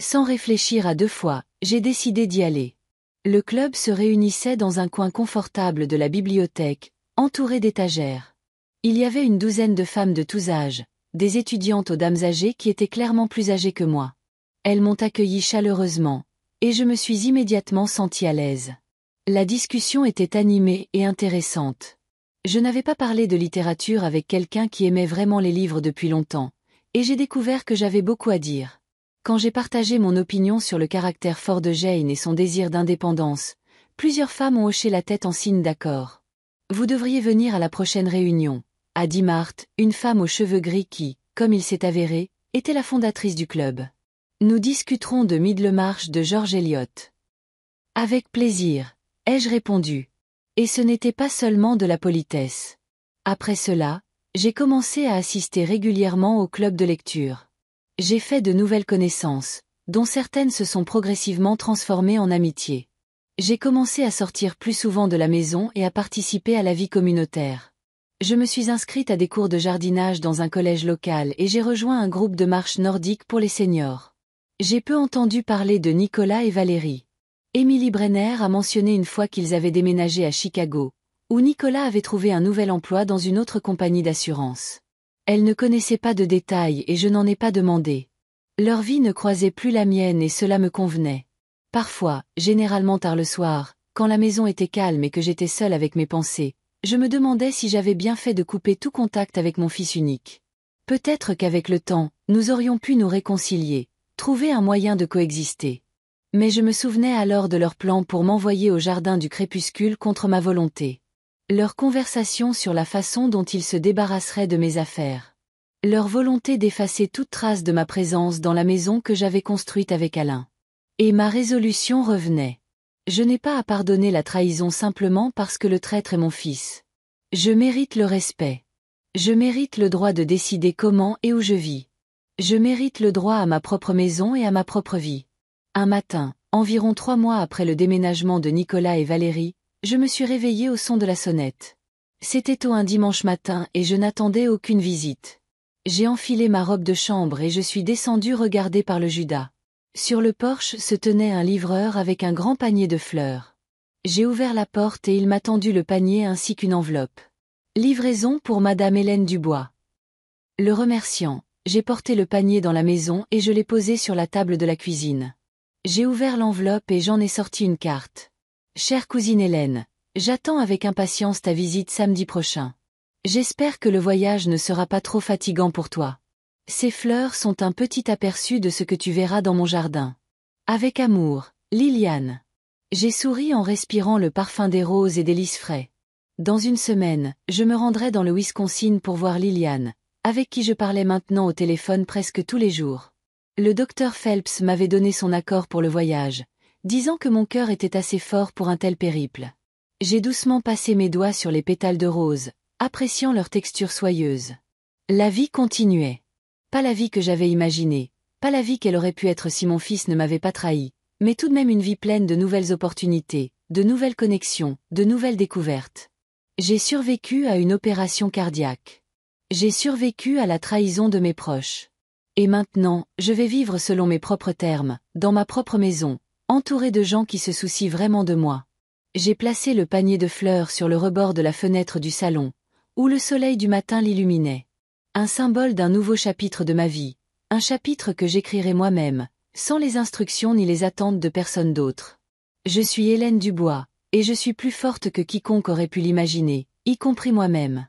Sans réfléchir à 2 fois, j'ai décidé d'y aller. Le club se réunissait dans un coin confortable de la bibliothèque, entouré d'étagères. Il y avait une douzaine de femmes de tous âges, des étudiantes aux dames âgées qui étaient clairement plus âgées que moi. Elles m'ont accueilli chaleureusement, et je me suis immédiatement sentie à l'aise. La discussion était animée et intéressante. Je n'avais pas parlé de littérature avec quelqu'un qui aimait vraiment les livres depuis longtemps, et j'ai découvert que j'avais beaucoup à dire. Quand j'ai partagé mon opinion sur le caractère fort de Jane et son désir d'indépendance, plusieurs femmes ont hoché la tête en signe d'accord. Vous devriez venir à la prochaine réunion, a dit Marthe, une femme aux cheveux gris qui, comme il s'est avéré, était la fondatrice du club. Nous discuterons de Middlemarch de George Eliot. Avec plaisir, ai-je répondu. Et ce n'était pas seulement de la politesse. Après cela, j'ai commencé à assister régulièrement au club de lecture. J'ai fait de nouvelles connaissances, dont certaines se sont progressivement transformées en amitié. J'ai commencé à sortir plus souvent de la maison et à participer à la vie communautaire. Je me suis inscrite à des cours de jardinage dans un collège local et j'ai rejoint un groupe de marche nordique pour les seniors. J'ai peu entendu parler de Nicolas et Valérie. Émilie Brenner a mentionné une fois qu'ils avaient déménagé à Chicago, où Nicolas avait trouvé un nouvel emploi dans une autre compagnie d'assurance. Elle ne connaissait pas de détails et je n'en ai pas demandé. Leur vie ne croisait plus la mienne et cela me convenait. Parfois, généralement tard le soir, quand la maison était calme et que j'étais seule avec mes pensées, je me demandais si j'avais bien fait de couper tout contact avec mon fils unique. Peut-être qu'avec le temps, nous aurions pu nous réconcilier, trouver un moyen de coexister. Mais je me souvenais alors de leur plan pour m'envoyer au jardin du crépuscule contre ma volonté. Leur conversation sur la façon dont ils se débarrasseraient de mes affaires. Leur volonté d'effacer toute trace de ma présence dans la maison que j'avais construite avec Alain. Et ma résolution revenait. Je n'ai pas à pardonner la trahison simplement parce que le traître est mon fils. Je mérite le respect. Je mérite le droit de décider comment et où je vis. Je mérite le droit à ma propre maison et à ma propre vie. Un matin, environ 3 mois après le déménagement de Nicolas et Valérie, je me suis réveillée au son de la sonnette. C'était tôt un dimanche matin et je n'attendais aucune visite. J'ai enfilé ma robe de chambre et je suis descendue regarder par le Judas. Sur le porche se tenait un livreur avec un grand panier de fleurs. J'ai ouvert la porte et il m'a tendu le panier ainsi qu'une enveloppe. Livraison pour Madame Hélène Dubois. Le remerciant, j'ai porté le panier dans la maison et je l'ai posé sur la table de la cuisine. J'ai ouvert l'enveloppe et j'en ai sorti une carte. Chère cousine Hélène, j'attends avec impatience ta visite samedi prochain. J'espère que le voyage ne sera pas trop fatigant pour toi. Ces fleurs sont un petit aperçu de ce que tu verras dans mon jardin. Avec amour, Liliane. J'ai souri en respirant le parfum des roses et des lys frais. Dans une semaine, je me rendrai dans le Wisconsin pour voir Liliane, avec qui je parlais maintenant au téléphone presque tous les jours. Le docteur Phelps m'avait donné son accord pour le voyage, disant que mon cœur était assez fort pour un tel périple. J'ai doucement passé mes doigts sur les pétales de rose, appréciant leur texture soyeuse. La vie continuait. Pas la vie que j'avais imaginée, pas la vie qu'elle aurait pu être si mon fils ne m'avait pas trahi, mais tout de même une vie pleine de nouvelles opportunités, de nouvelles connexions, de nouvelles découvertes. J'ai survécu à une opération cardiaque. J'ai survécu à la trahison de mes proches. Et maintenant, je vais vivre selon mes propres termes, dans ma propre maison, entourée de gens qui se soucient vraiment de moi. J'ai placé le panier de fleurs sur le rebord de la fenêtre du salon, où le soleil du matin l'illuminait. Un symbole d'un nouveau chapitre de ma vie, un chapitre que j'écrirai moi-même, sans les instructions ni les attentes de personne d'autre. Je suis Hélène Dubois, et je suis plus forte que quiconque aurait pu l'imaginer, y compris moi-même.